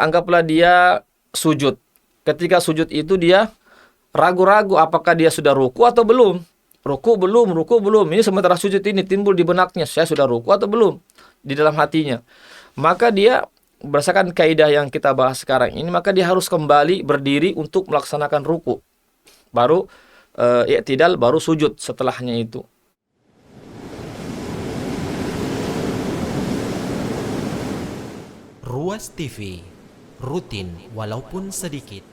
anggaplah dia sujud. Ketika sujud itu dia ragu-ragu apakah dia sudah ruku atau belum. Ruku belum. Ini sementara sujud ini timbul di benaknya, saya sudah ruku atau belum, di dalam hatinya. Maka dia berdasarkan kaidah yang kita bahas sekarang ini, maka dia harus kembali berdiri untuk melaksanakan ruku. Baru i'tidal, baru sujud setelahnya itu. Ruas TV, rutin walaupun sedikit.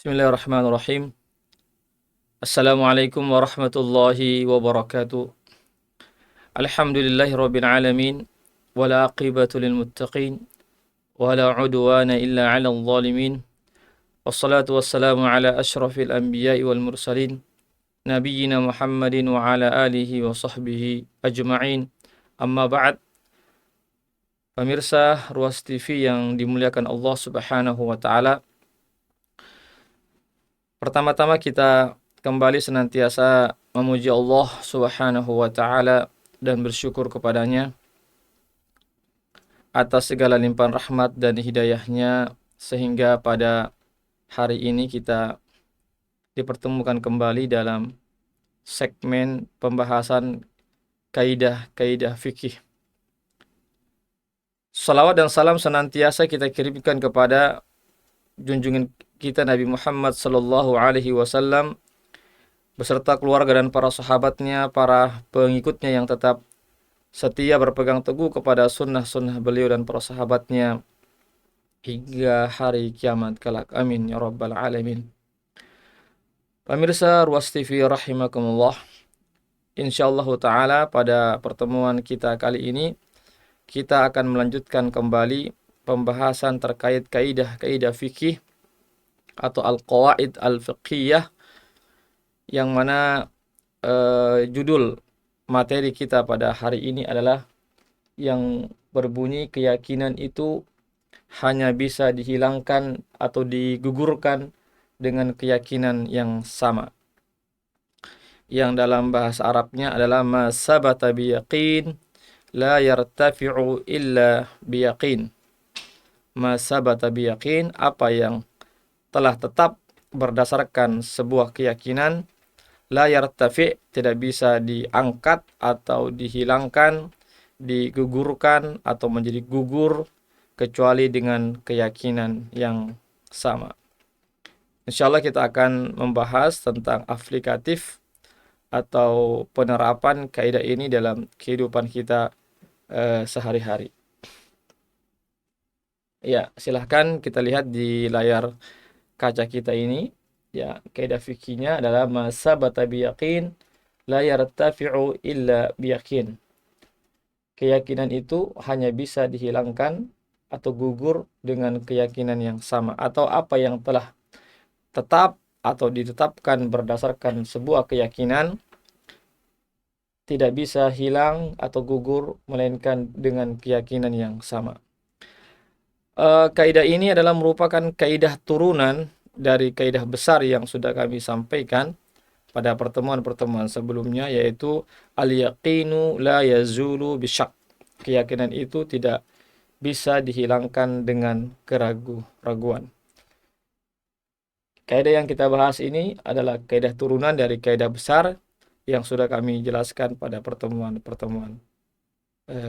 Bismillahirrahmanirrahim. Assalamualaikum warahmatullahi wabarakatuh. Alhamdulillahirabbil alamin, wala aqibatu lil muttaqin, wala udwana illa 'alal zalimin. Wassalatu wassalamu ala asyrafil anbiya'i wal mursalin, nabiyyina Muhammadin wa ala alihi wa sahbihi ajma'in. Amma ba'd. Pemirsa Ruas TV yang dimuliakan Allah Subhanahu wa taala. Pertama-tama kita kembali senantiasa memuji Allah Subhanahu wa taala dan bersyukur kepadanya atas segala limpahan rahmat dan hidayahnya, sehingga pada hari ini kita dipertemukan kembali dalam segmen pembahasan kaidah-kaidah fikih. Salawat dan salam senantiasa kita kirimkan kepada junjungan kita Nabi Muhammad sallallahu alaihi wasallam beserta keluarga dan para sahabatnya, para pengikutnya yang tetap setia berpegang teguh kepada sunnah-sunnah beliau dan para sahabatnya hingga hari kiamat kelak. Amin ya rabbal alamin. Pemirsa Ruas TV rahimakumullah. Insyaallah taala pada pertemuan kita kali ini kita akan melanjutkan kembali pembahasan terkait kaidah-kaidah fikih atau al-qawaid al-fiqhiyah, yang mana judul materi kita pada hari ini adalah yang berbunyi keyakinan itu hanya bisa dihilangkan atau digugurkan dengan keyakinan yang sama, yang dalam bahasa Arabnya adalah ma sabata biyaqin la yartafi'u illa biyaqin. Ma sabata biyaqin, apa yang telah tetap berdasarkan sebuah keyakinan, la yartafi', tidak bisa diangkat atau dihilangkan, digugurkan atau menjadi gugur kecuali dengan keyakinan yang sama. Insyaallah kita akan membahas tentang aplikatif atau penerapan kaidah ini dalam kehidupan kita sehari-hari. Ya, silahkan kita lihat di layar kaca kita ini. Ya, kaidah fikihnya adalah ma sabata biyaqin la yartafi'u illa biyaqin. Keyakinan itu hanya bisa dihilangkan atau gugur dengan keyakinan yang sama, atau apa yang telah tetap atau ditetapkan berdasarkan sebuah keyakinan tidak bisa hilang atau gugur melainkan dengan keyakinan yang sama. Kaidah ini adalah merupakan kaidah turunan dari kaidah besar yang sudah kami sampaikan pada pertemuan-pertemuan sebelumnya, yaitu al-yaqinu la yazulu bisyak. Keyakinan itu tidak bisa dihilangkan dengan keraguan. Kaidah yang kita bahas ini adalah kaidah turunan dari kaidah besar yang sudah kami jelaskan pada pertemuan-pertemuan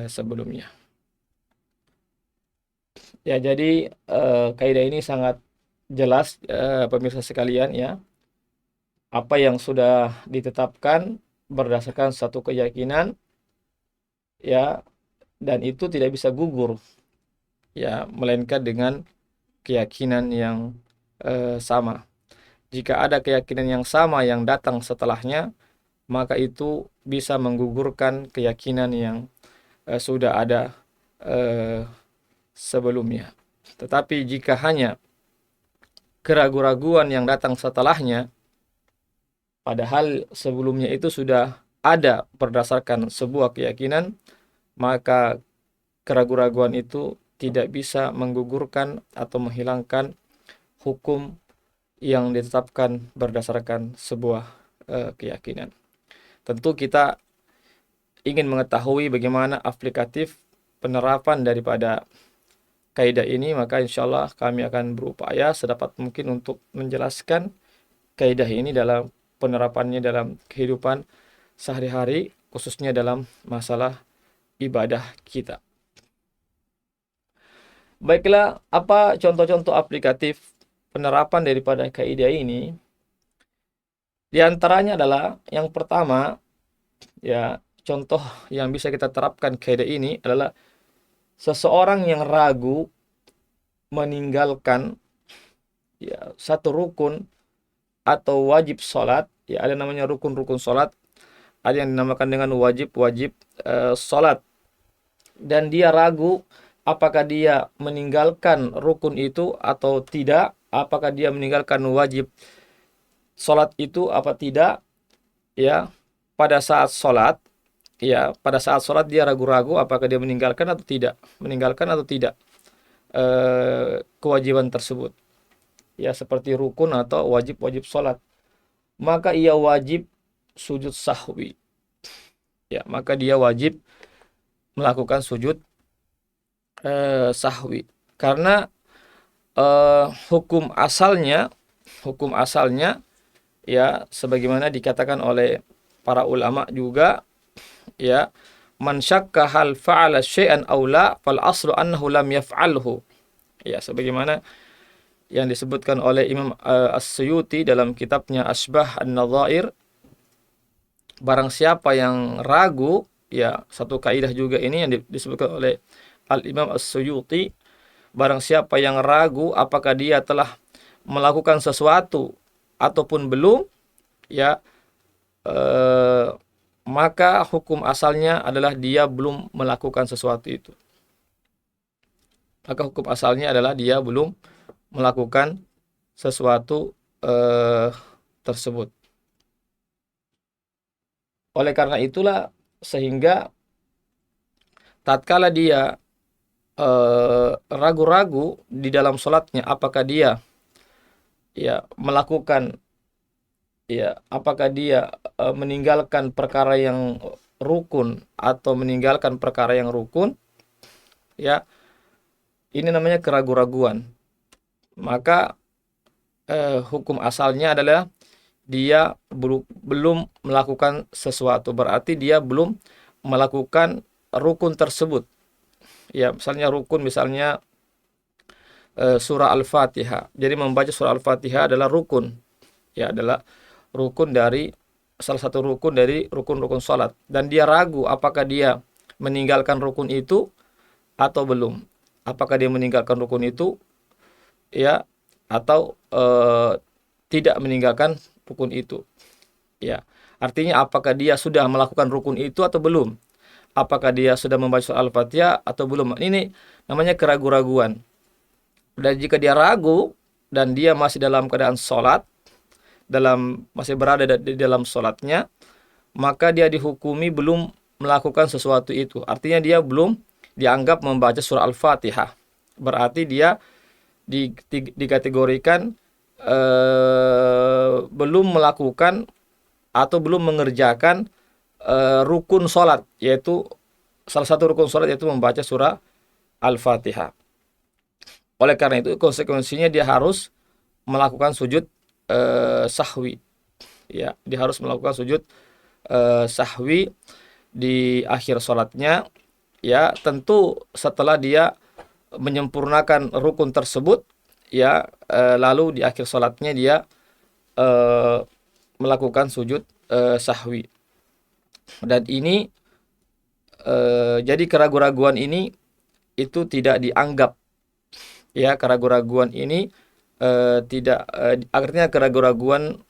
sebelumnya. Ya, jadi kaidah ini sangat jelas, pemirsa sekalian ya. Apa yang sudah ditetapkan berdasarkan satu keyakinan ya, dan itu tidak bisa gugur ya, melainkan dengan keyakinan yang sama. Jika ada keyakinan yang sama yang datang setelahnya, maka itu bisa menggugurkan keyakinan yang sudah ada sebelumnya. Tetapi jika hanya keraguan-raguan yang datang setelahnya, padahal sebelumnya itu sudah ada berdasarkan sebuah keyakinan, maka keraguan-raguan itu tidak bisa menggugurkan atau menghilangkan hukum yang ditetapkan berdasarkan sebuah keyakinan. Tentu kita ingin mengetahui bagaimana aplikatif penerapan daripada kaidah ini, maka insya Allah kami akan berupaya sedapat mungkin untuk menjelaskan kaidah ini dalam penerapannya dalam kehidupan sehari-hari, khususnya dalam masalah ibadah kita. Baiklah, apa contoh-contoh aplikatif penerapan daripada kaidah ini? Di antaranya adalah yang pertama, ya, contoh yang bisa kita terapkan kaidah ini adalah seseorang yang ragu meninggalkan, ya, satu rukun atau wajib sholat. Ya, ada namanya rukun-rukun sholat, ada yang dinamakan dengan wajib-wajib sholat, dan dia ragu apakah dia meninggalkan rukun itu atau tidak, apakah dia meninggalkan wajib sholat itu apa tidak, ya, pada saat sholat. Ya, pada saat sholat dia ragu-ragu apakah dia meninggalkan atau tidak, kewajiban tersebut, ya, seperti rukun atau wajib-wajib sholat. Maka ia wajib sujud sahwi. Ya, maka dia wajib melakukan sujud sahwi, karena hukum asalnya ya, sebagaimana dikatakan oleh para ulama juga, ya, man syakka hal fa'ala syai'an aw la fal aslu annahu lam yaf'alhu. Ya, sebagaimana yang disebutkan oleh Imam As-Suyuti dalam kitabnya Asbah An-Nadhair, barang siapa yang ragu, ya, satu kaidah juga ini yang disebutkan oleh Al-Imam As-Suyuti, barang siapa yang ragu apakah dia telah melakukan sesuatu ataupun belum, ya, maka hukum asalnya adalah dia belum melakukan sesuatu itu. Maka hukum asalnya adalah dia belum melakukan sesuatu tersebut. Oleh karena itulah, sehingga tatkala dia ragu-ragu di dalam sholatnya apakah dia, ya, melakukan, ya, apakah dia meninggalkan perkara yang rukun atau meninggalkan perkara yang rukun, ya, ini namanya keraguan-raguan. Maka hukum asalnya adalah dia belum melakukan sesuatu, berarti dia belum melakukan rukun tersebut. Ya, misalnya rukun, misalnya surah Al-Fatihah. Jadi membaca surah Al-Fatihah adalah rukun. Ya, adalah rukun dari salah satu rukun dari rukun-rukun salat, dan dia ragu apakah dia meninggalkan rukun itu atau belum. Apakah dia meninggalkan rukun itu, ya, atau tidak meninggalkan rukun itu. Ya, artinya apakah dia sudah melakukan rukun itu atau belum? Apakah dia sudah membaca surah Al-Fatihah atau belum? Ini namanya keraguan-raguan. Dan jika dia ragu dan dia masih dalam keadaan sholat, masih berada di dalam sholatnya, maka dia dihukumi belum melakukan sesuatu itu. Artinya dia belum dianggap membaca surah Al-Fatihah. Berarti dia dikategorikan belum melakukan atau belum mengerjakan rukun sholat, yaitu salah satu rukun sholat yaitu membaca surah Al-Fatihah. Oleh karena itu konsekuensinya dia harus melakukan sujud sahwi. Ya, dia harus melakukan sujud sahwi di akhir sholatnya. Ya, tentu setelah dia menyempurnakan rukun tersebut, ya, lalu di akhir sholatnya dia melakukan sujud sahwi. Dan ini jadi keraguan-raguan ini itu tidak dianggap, ya, keraguan-raguan ini tidak artinya keraguan-raguan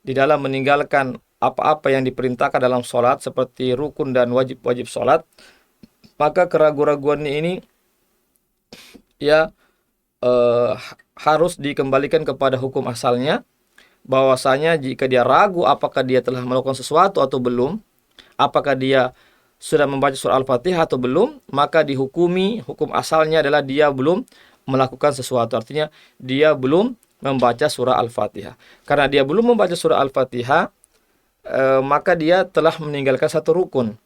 di dalam meninggalkan apa-apa yang diperintahkan dalam sholat seperti rukun dan wajib-wajib sholat, maka keraguan-raguan ini, ya, harus dikembalikan kepada hukum asalnya, bahwasanya jika dia ragu apakah dia telah melakukan sesuatu atau belum, apakah dia sudah membaca surah Al-Fatihah atau belum, maka dihukumi hukum asalnya adalah dia belum melakukan sesuatu. Artinya dia belum membaca surah Al-Fatihah. Karena dia belum membaca surah Al-Fatihah, maka dia telah meninggalkan satu rukun.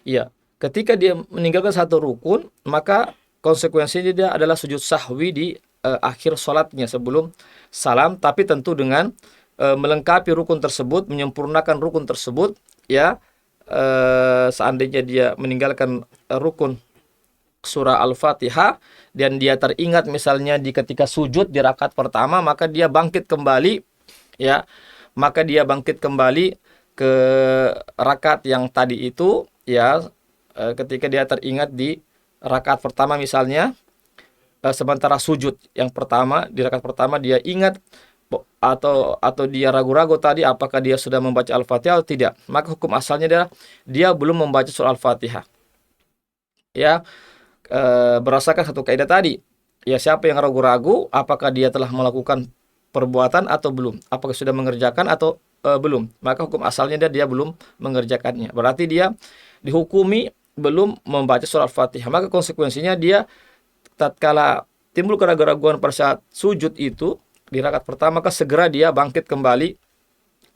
Ya, ketika dia meninggalkan satu rukun, maka konsekuensinya dia adalah sujud sahwi di akhir sholatnya sebelum salam, tapi tentu dengan melengkapi rukun tersebut, menyempurnakan rukun tersebut, ya. Seandainya dia meninggalkan rukun surah Al-Fatihah dan dia teringat misalnya di ketika sujud di rakaat pertama, maka dia bangkit kembali, ya. Maka dia bangkit kembali ke rakaat yang tadi itu, ya. Ketika dia teringat di rakaat pertama misalnya, sementara sujud yang pertama di rakaat pertama dia ingat atau dia ragu-ragu tadi apakah dia sudah membaca Al-Fatihah atau tidak, maka hukum asalnya adalah dia belum membaca surah Al-Fatihah, ya. Berdasarkan satu kaidah tadi, ya, siapa yang ragu-ragu apakah dia telah melakukan perbuatan atau belum, apakah sudah mengerjakan atau belum, maka hukum asalnya dia belum mengerjakannya, berarti dia dihukumi belum membaca surah Al-Fatihah. Maka konsekuensinya dia tatkala timbul keraguan-raguan pada saat sujud itu di rakaat pertama, maka segera dia bangkit kembali,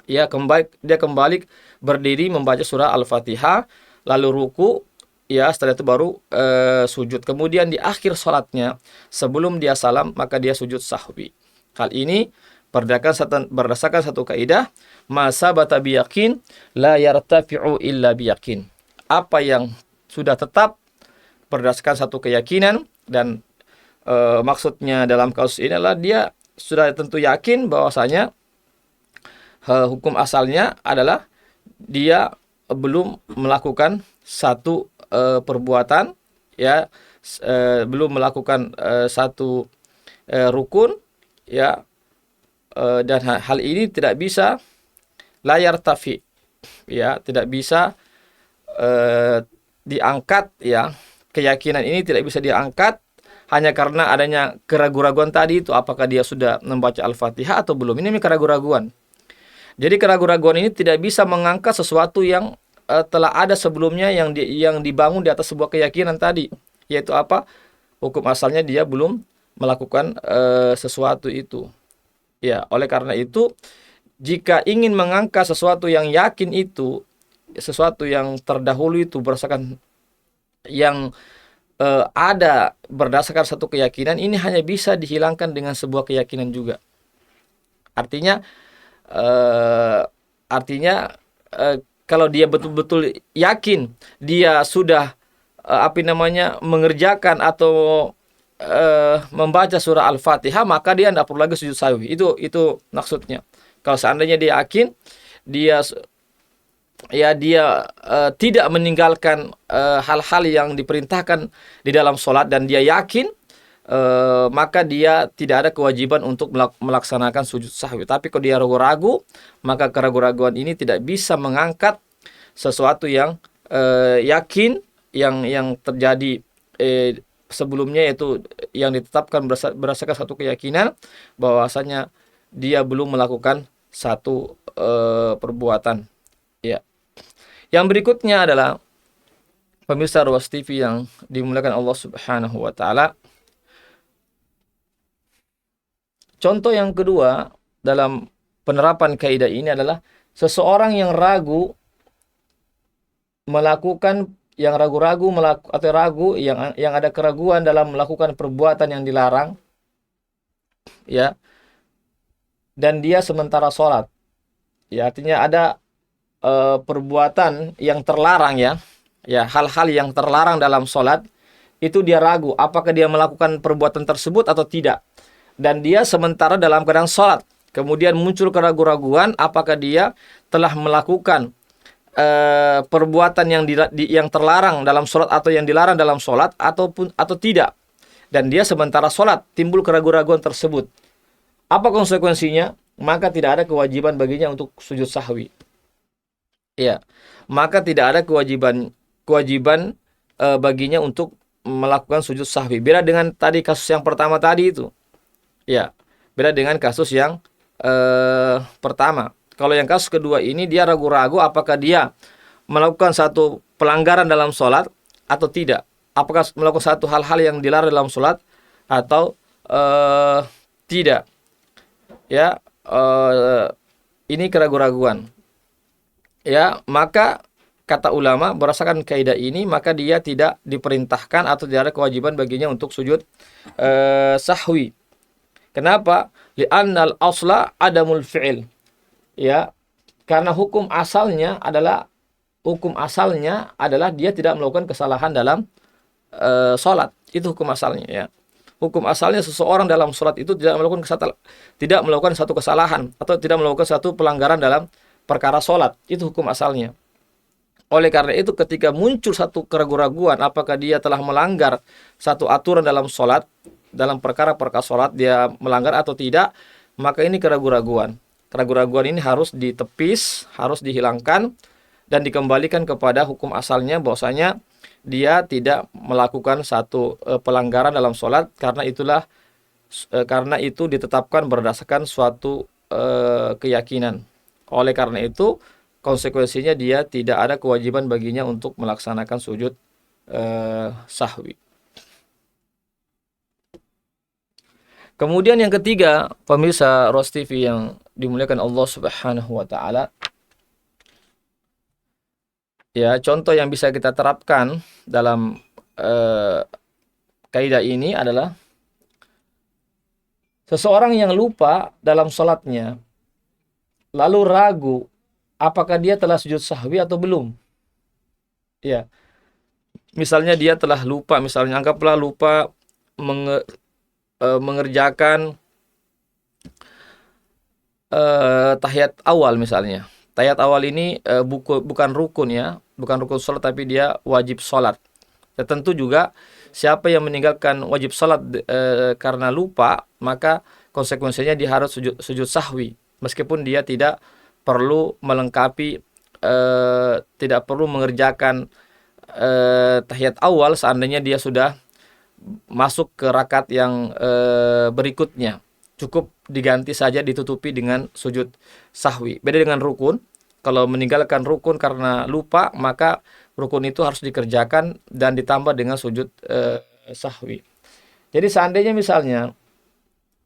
ya, kembali berdiri membaca surah Al-Fatihah, lalu ruku, ya, setelah itu baru sujud. Kemudian di akhir sholatnya sebelum dia salam, maka dia sujud sahwi. Hal ini berdasarkan satu kaidah, ma sabata biyakin la yartafi'u illa biyakin. Apa yang sudah tetap berdasarkan satu keyakinan, dan maksudnya dalam kasus ini adalah dia sudah tentu yakin bahwasanya hukum asalnya adalah dia belum melakukan satu perbuatan, ya, belum melakukan satu rukun, ya, dan hal ini tidak bisa layar tafi, ya, tidak bisa diangkat, ya, keyakinan ini tidak bisa diangkat hanya karena adanya keraguan-raguan tadi itu, apakah dia sudah membaca Al-Fatihah atau belum. Ini keraguan-raguan. Jadi keraguan-raguan ini tidak bisa mengangkat sesuatu yang telah ada sebelumnya, yang dibangun di atas sebuah keyakinan tadi, yaitu apa? Hukum asalnya dia belum melakukan sesuatu itu. Ya, oleh karena itu, jika ingin mengangkat sesuatu yang yakin itu, sesuatu yang terdahulu itu berdasarkan yang ada berdasarkan satu keyakinan, ini hanya bisa dihilangkan dengan sebuah keyakinan juga. Artinya kalau dia betul-betul yakin dia sudah mengerjakan atau membaca surah Al-Fatihah, maka dia tidak perlu lagi sujud sahwi. Itu maksudnya. Kalau seandainya dia yakin dia tidak meninggalkan hal-hal yang diperintahkan di dalam sholat, dan dia yakin, maka dia tidak ada kewajiban untuk melaksanakan sujud sahwi. Tapi kalau dia ragu-ragu, maka keraguan-raguan ini tidak bisa mengangkat sesuatu yang yakin yang terjadi sebelumnya, yaitu yang ditetapkan berdasarkan satu keyakinan bahwasanya dia belum melakukan satu perbuatan, ya. Yang berikutnya adalah pemirsa Ruas TV yang dimuliakan Allah Subhanahu wa taala. Contoh yang kedua dalam penerapan kaidah ini adalah seseorang yang ragu melakukan, yang ragu-ragu atau ragu yang ada keraguan dalam melakukan perbuatan yang dilarang, ya, dan dia sementara sholat, ya, artinya ada perbuatan yang terlarang, ya, hal-hal yang terlarang dalam sholat itu dia ragu apakah dia melakukan perbuatan tersebut atau tidak, dan dia sementara dalam keadaan sholat, kemudian muncul keraguan-raguan apakah dia telah melakukan perbuatan yang terlarang dalam sholat atau yang dilarang dalam sholat atau tidak, dan dia sementara sholat timbul keraguan-raguan tersebut. Apa konsekuensinya? Maka tidak ada kewajiban baginya untuk sujud sahwi. Ya, maka tidak ada kewajiban baginya untuk melakukan sujud sahwi. Beda dengan tadi kasus yang pertama tadi itu. Ya, beda dengan kasus yang pertama. Kalau yang kasus kedua ini dia ragu-ragu apakah dia melakukan satu pelanggaran dalam sholat atau tidak. Apakah melakukan satu hal-hal yang dilarang dalam sholat atau tidak. Ya, ini keraguan-raguan. Ya, maka kata ulama berdasarkan kaidah ini maka dia tidak diperintahkan atau tidak ada kewajiban baginya untuk sujud sahwi. Kenapa? Li'annal asla adamul fi'il. Ya, karena hukum asalnya adalah dia tidak melakukan kesalahan dalam sholat. Itu hukum asalnya ya. Hukum asalnya seseorang dalam sholat itu tidak melakukan satu kesalahan atau tidak melakukan satu pelanggaran dalam perkara sholat. Itu hukum asalnya. Oleh karena itu ketika muncul satu keraguan-raguan apakah dia telah melanggar satu aturan dalam sholat, dalam perkara-perkara sholat dia melanggar atau tidak, maka ini keraguan-raguan. Keraguan-raguan ini harus ditepis, harus dihilangkan dan dikembalikan kepada hukum asalnya bahwasanya dia tidak melakukan satu pelanggaran dalam sholat karena itu ditetapkan berdasarkan suatu keyakinan. Oleh karena itu konsekuensinya dia tidak ada kewajiban baginya untuk melaksanakan sujud sahwi. Kemudian yang ketiga, pemirsa Ros TV yang dimuliakan Allah Subhanahu wa taala, ya, contoh yang bisa kita terapkan dalam kaidah ini adalah seseorang yang lupa dalam sholatnya, lalu ragu apakah dia telah sujud sahwi atau belum. Ya, misalnya dia telah lupa, misalnya anggaplah lupa mengerjakan tahiyat awal misalnya. Tahiyat awal ini bukan rukun ya, bukan rukun sholat tapi dia wajib sholat. Ya, tentu juga siapa yang meninggalkan wajib sholat karena lupa, maka konsekuensinya dia harus sujud sahwi. Meskipun dia tidak perlu melengkapi, tidak perlu mengerjakan tahiyat awal seandainya dia sudah masuk ke rakaat yang berikutnya. Cukup diganti saja, ditutupi dengan sujud sahwi. Beda dengan rukun. Kalau meninggalkan rukun karena lupa, maka rukun itu harus dikerjakan dan ditambah dengan sujud sahwi. Jadi seandainya misalnya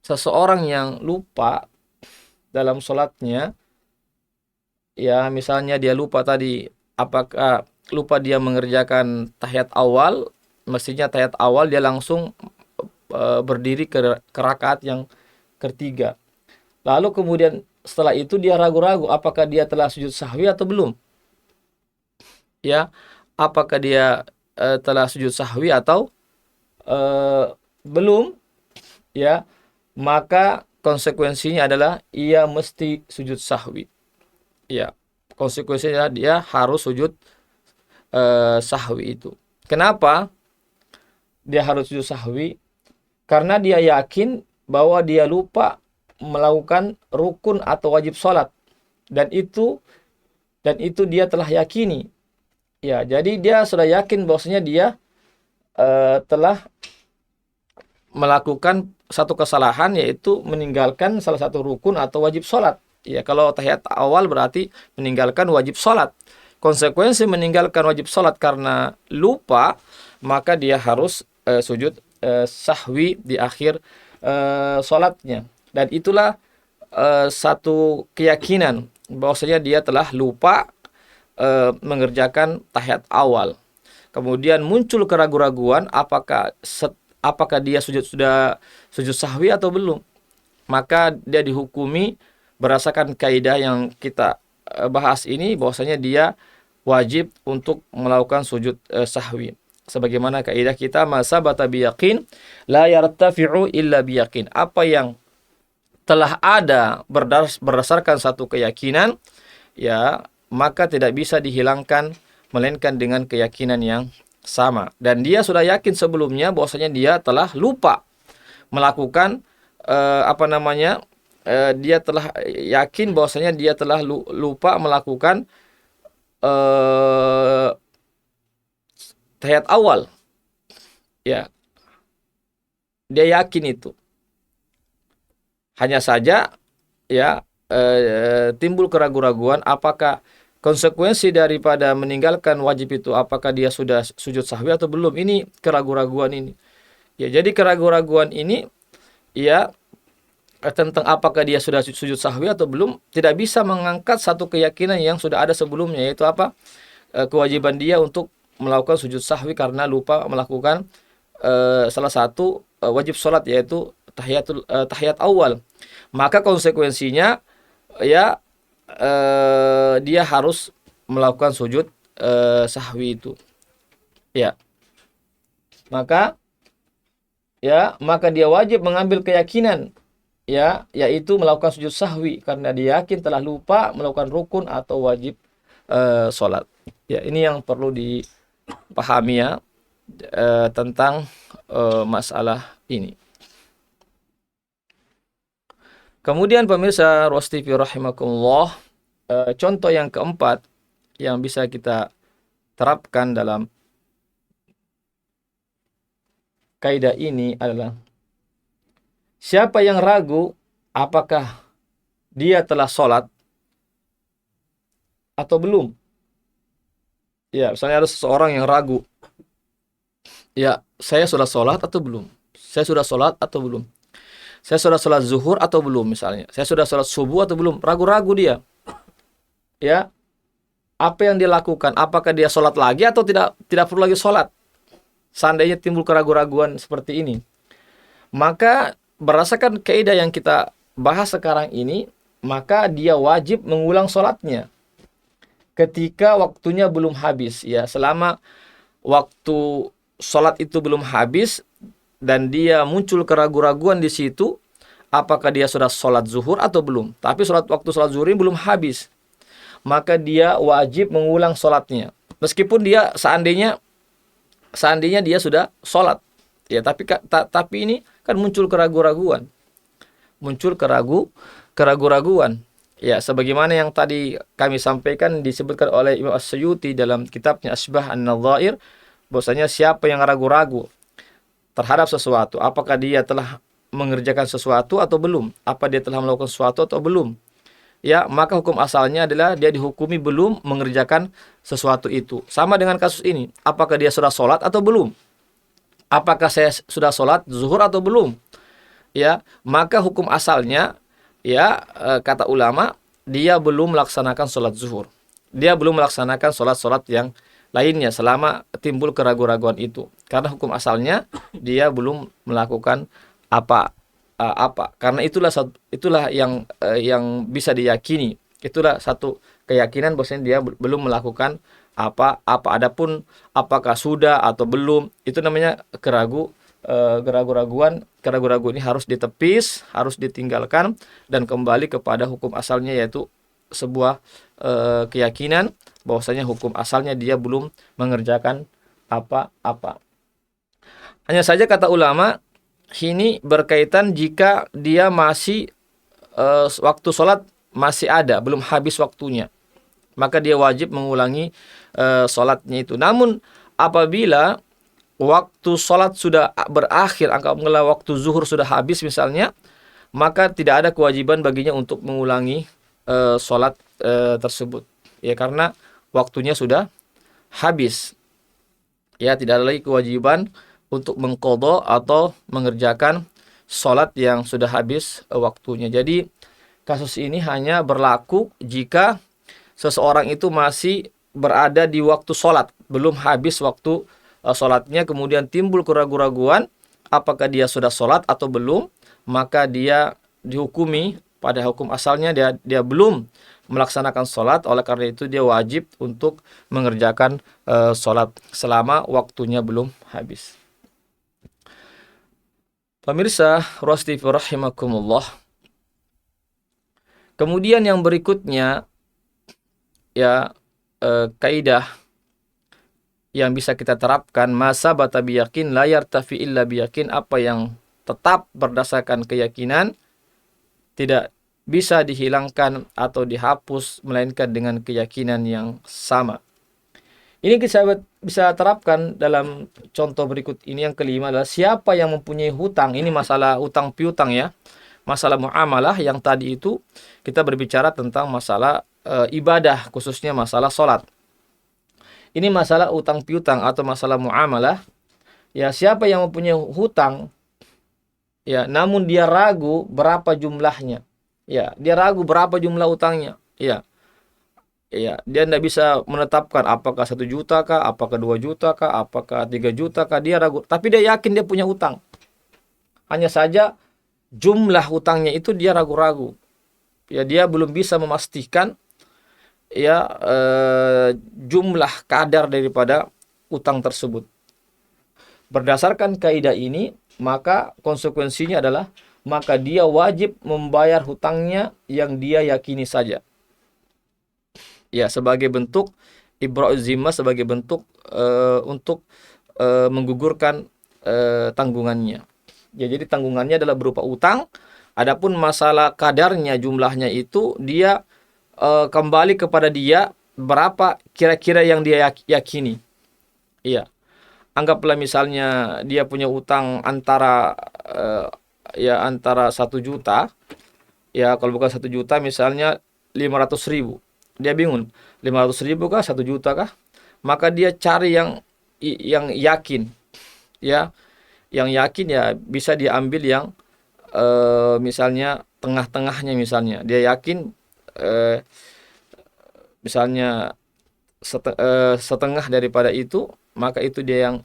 seseorang yang lupa dalam sholatnya, ya misalnya dia lupa tadi, apakah lupa dia mengerjakan tahiyat awal, mestinya tahiyat awal dia langsung berdiri ke rakaat yang ketiga. Lalu kemudian setelah itu dia ragu-ragu apakah dia telah sujud sahwi atau belum. Ya, apakah dia telah sujud sahwi atau belum, ya, maka konsekuensinya adalah ia mesti sujud sahwi. Ya, konsekuensinya dia harus sujud sahwi itu. Kenapa dia harus sujud sahwi? Karena dia yakin bahwa dia lupa melakukan rukun atau wajib sholat, dan itu dia telah yakini. Ya, jadi dia sudah yakin bahwasanya dia telah melakukan satu kesalahan, yaitu meninggalkan salah satu rukun atau wajib sholat. Ya, kalau tahiyat awal berarti meninggalkan wajib sholat. Konsekuensi meninggalkan wajib sholat karena lupa, maka dia harus sujud sahwi di akhir sholatnya. Dan itulah satu keyakinan bahwasanya dia telah lupa mengerjakan tahiyat awal. Kemudian muncul keraguan-raguan apakah dia sudah sujud sahwi atau belum. Maka dia dihukumi berdasarkan kaidah yang kita bahas ini bahwasanya dia wajib untuk melakukan sujud sahwi. Sebagaimana kaidah kita, masabata biyaqin la yartafi'u illa biyaqin. Apa yang telah ada berdasarkan satu keyakinan, ya, maka tidak bisa dihilangkan melainkan dengan keyakinan yang sama. Dan dia sudah yakin sebelumnya bahwasanya dia telah lupa melakukan dia telah yakin bahwasanya dia telah lupa melakukan tahiyat awal. Ya, dia yakin itu. Hanya saja ya timbul keraguan-raguan apakah konsekuensi daripada meninggalkan wajib itu, apakah dia sudah sujud sahwi atau belum. Ini keraguan-raguan ini. Ya, jadi keraguan-raguan ini ya tentang apakah dia sudah sujud sahwi atau belum tidak bisa mengangkat satu keyakinan yang sudah ada sebelumnya, yaitu apa? kewajiban dia untuk melakukan sujud sahwi karena lupa melakukan salah satu wajib sholat, yaitu tahiyat awal. Maka konsekuensinya ya dia harus melakukan sujud sahwi itu. Ya. Maka dia wajib mengambil keyakinan, yaitu melakukan sujud sahwi karena dia yakin telah lupa melakukan rukun atau wajib sholat. Ya, ini yang perlu dipahami ya tentang masalah ini. Kemudian pemirsa Ruas TV rahimakumullah, contoh yang keempat yang bisa kita terapkan dalam kaidah ini adalah siapa yang ragu apakah dia telah sholat atau belum. Ya, misalnya ada seseorang yang ragu. Ya, saya sudah sholat atau belum? Saya sudah sholat atau belum? Saya sudah sholat zuhur atau belum misalnya? Saya sudah sholat subuh atau belum? Ragu-ragu dia. Ya, apa yang dia lakukan? Apakah dia sholat lagi atau tidak perlu lagi sholat? Seandainya timbul keraguan-raguan seperti ini, maka berdasarkan kaidah yang kita bahas sekarang ini, maka dia wajib mengulang sholatnya ketika waktunya belum habis. Ya, selama waktu sholat itu belum habis dan dia muncul keraguan-raguan di situ, apakah dia sudah sholat zuhur atau belum? Tapi waktu sholat zuhur ini belum habis, maka dia wajib mengulang sholatnya. Meskipun dia seandainya dia sudah sholat, ya, tapi ini kan muncul keraguan-raguan, ya, sebagaimana yang tadi kami sampaikan disebutkan oleh Imam As-Suyuti dalam kitabnya Asbah An-Nadhair, bahwasanya siapa yang ragu-ragu terhadap sesuatu, apakah dia telah mengerjakan sesuatu atau belum, apa dia telah melakukan sesuatu atau belum, ya, maka hukum asalnya adalah dia dihukumi belum mengerjakan sesuatu itu. Sama dengan kasus ini, apakah dia sudah sholat atau belum? Apakah saya sudah sholat zuhur atau belum? Ya, maka hukum asalnya, ya, kata ulama, dia belum melaksanakan sholat zuhur. Dia belum melaksanakan sholat-sholat yang lainnya selama timbul keraguan-raguan itu. Karena hukum asalnya dia belum melakukan apa. Karena itulah yang bisa diyakini. Itulah satu keyakinan bahwasanya dia belum melakukan apa. Adapun apakah sudah atau belum, itu namanya keraguan-raguan. Keraguan-raguan ini harus ditepis, harus ditinggalkan dan kembali kepada hukum asalnya, yaitu sebuah keyakinan bahwasanya hukum asalnya dia belum mengerjakan apa-apa. Hanya saja kata ulama, ini berkaitan jika dia masih waktu sholat masih ada, belum habis waktunya, maka dia wajib mengulangi sholatnya itu. Namun apabila waktu sholat sudah berakhir, anggaplah waktu zuhur sudah habis misalnya, maka tidak ada kewajiban baginya untuk mengulangi sholat tersebut, ya, karena waktunya sudah habis. Ya, tidak ada lagi kewajiban untuk mengqadha atau mengerjakan sholat yang sudah habis waktunya. Jadi kasus ini hanya berlaku jika seseorang itu masih berada di waktu sholat, belum habis waktu sholatnya, kemudian timbul keraguan-raguan apakah dia sudah sholat atau belum, maka dia dihukumi pada hukum asalnya dia belum melaksanakan sholat. Oleh karena itu dia wajib untuk mengerjakan sholat selama waktunya belum habis. Pemirsa Ruas TV rahimakumullah. Kemudian yang berikutnya, ya, kaidah yang bisa kita terapkan, masa bata biyakin la yartafi illa biyakin, apa yang tetap berdasarkan keyakinan tidak bisa dihilangkan atau dihapus melainkan dengan keyakinan yang sama. Ini kita bisa terapkan dalam contoh berikut ini. Yang kelima adalah siapa yang mempunyai hutang. Ini masalah hutang piutang, ya. Masalah muamalah yang tadi itu kita berbicara tentang masalah ibadah, khususnya masalah sholat. Ini masalah hutang piutang atau masalah muamalah. Ya, siapa yang mempunyai hutang, ya, namun dia ragu berapa jumlahnya. Ya, dia ragu berapa jumlah hutangnya. Ya. Ya, dia tidak bisa menetapkan apakah 1 juta kah, apakah 2 juta kah, apakah 3 juta kah. Dia ragu, tapi dia yakin dia punya utang. Hanya saja jumlah hutangnya itu dia ragu-ragu. Ya, dia belum bisa memastikan ya jumlah kadar daripada utang tersebut. Berdasarkan kaidah ini, maka konsekuensinya adalah maka dia wajib membayar hutangnya yang dia yakini saja. Ya, sebagai bentuk ibra'uz zimmah, sebagai bentuk untuk menggugurkan tanggungannya. Ya, jadi tanggungannya adalah berupa utang. Adapun masalah kadarnya, jumlahnya itu dia kembali kepada dia berapa kira-kira yang dia yakini. Iya. Anggaplah misalnya dia punya utang antara antara 1 juta, ya kalau bukan 1 juta misalnya 500 ribu. Dia bingung, 500 ribu kah, 1 juta kah? Maka dia cari yang yakin, ya, yang yakin ya bisa diambil yang misalnya tengah-tengahnya, misalnya dia yakin misalnya setengah daripada itu, maka itu dia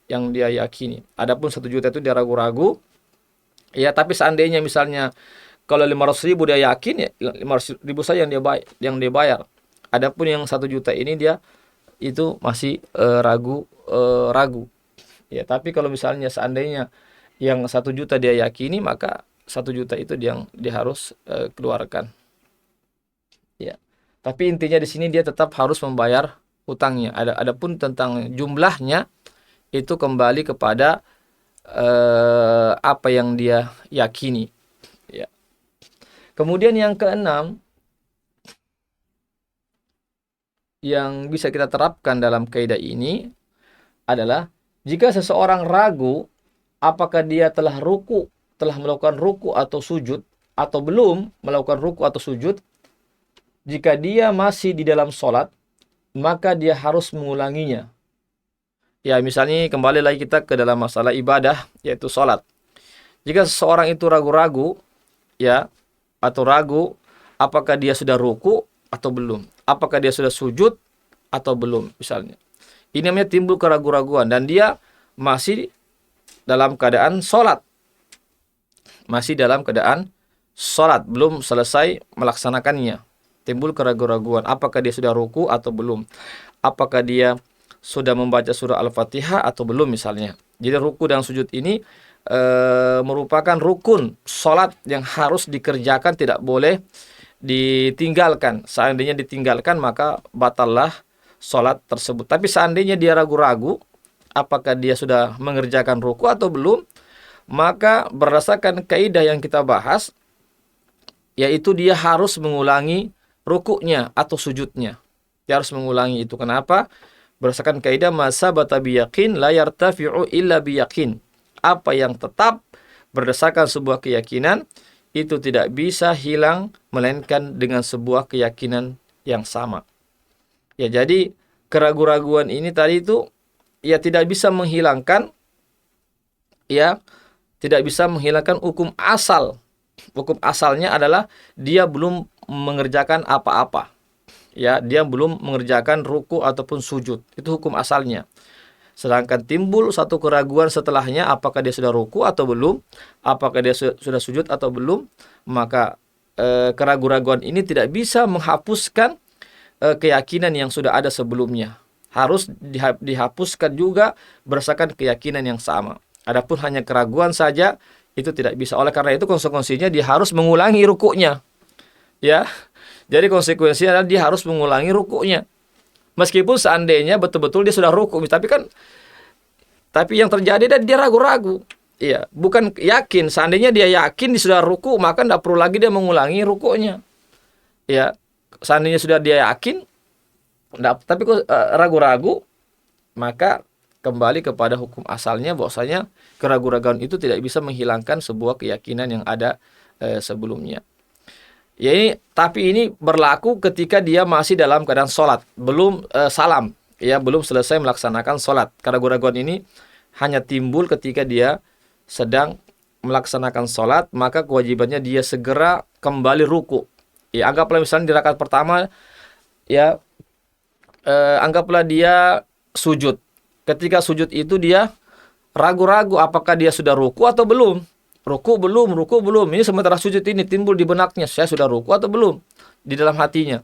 yang dia yakini. Adapun 1 juta itu dia ragu-ragu, ya, tapi seandainya misalnya kalau 500 ribu dia yakin, ya 500 ribu saja yang dia bayar. Adapun yang 1 juta ini dia itu masih ragu. Ya, tapi kalau misalnya seandainya yang 1 juta dia yakini, maka 1 juta itu dia harus keluarkan. Ya. Tapi intinya di sini dia tetap harus membayar hutangnya. Adapun tentang jumlahnya itu kembali kepada apa yang dia yakini. Ya. Kemudian yang keenam yang bisa kita terapkan dalam kaidah ini adalah jika seseorang ragu apakah dia telah melakukan ruku atau sujud atau belum melakukan ruku atau sujud, jika dia masih di dalam sholat, maka dia harus mengulanginya. Ya, misalnya kembali lagi kita ke dalam masalah ibadah, yaitu sholat. Jika seseorang itu ragu-ragu, ya, atau ragu apakah dia sudah ruku atau belum, apakah dia sudah sujud atau belum, misalnya. Ini namanya timbul keraguan-raguan dan dia masih dalam keadaan sholat. Masih dalam keadaan sholat, belum selesai melaksanakannya. Timbul keraguan-raguan, apakah dia sudah ruku atau belum, apakah dia sudah membaca surah Al-Fatihah atau belum, misalnya. Jadi ruku dan sujud ini merupakan rukun sholat yang harus dikerjakan, tidak boleh ditinggalkan. Seandainya ditinggalkan maka batallah sholat tersebut. Tapi seandainya dia ragu-ragu apakah dia sudah mengerjakan ruku atau belum, maka berdasarkan kaidah yang kita bahas, yaitu dia harus mengulangi rukuknya atau sujudnya. Dia harus mengulangi itu. Kenapa? Berdasarkan kaidah masabata biyaqin la yartafi'u illa biyaqin. Apa yang tetap berdasarkan sebuah keyakinan itu tidak bisa hilang melainkan dengan sebuah keyakinan yang sama. Ya, jadi keraguan-raguan ini tadi itu ya tidak bisa menghilangkan, ya, tidak bisa menghilangkan hukum asal. Hukum asalnya adalah dia belum mengerjakan apa-apa. Ya, dia belum mengerjakan ruku ataupun sujud. Itu hukum asalnya. Sedangkan timbul satu keraguan setelahnya, apakah dia sudah ruku atau belum, apakah dia sudah sujud atau belum, maka keraguan-raguan ini tidak bisa menghapuskan keyakinan yang sudah ada sebelumnya. Harus dihapuskan juga berdasarkan keyakinan yang sama. Adapun hanya keraguan saja, itu tidak bisa. Oleh karena itu konsekuensinya dia harus mengulangi rukunya. Ya, jadi konsekuensinya adalah dia harus mengulangi rukunya. Meskipun seandainya betul-betul dia sudah ruku, tapi yang terjadi dia ragu-ragu. Iya, bukan yakin. Seandainya dia yakin dia sudah ruku, maka tidak perlu lagi dia mengulangi rukunya. Ya, seandainya sudah dia yakin, tapi kok ragu-ragu, maka kembali kepada hukum asalnya, bahwasanya keraguan-raguan itu tidak bisa menghilangkan sebuah keyakinan yang ada sebelumnya. Ya, tapi ini berlaku ketika dia masih dalam keadaan sholat, belum salam, ya, belum selesai melaksanakan sholat. Keraguan-raguan ini hanya timbul ketika dia sedang melaksanakan sholat, maka kewajibannya dia segera kembali ruku. Ya, anggaplah misalnya di rakaat pertama, ya, anggaplah dia sujud. Ketika sujud itu dia ragu-ragu apakah dia sudah ruku atau belum. Ruku belum. Ini sementara sujud ini timbul di benaknya, saya sudah ruku atau belum, di dalam hatinya.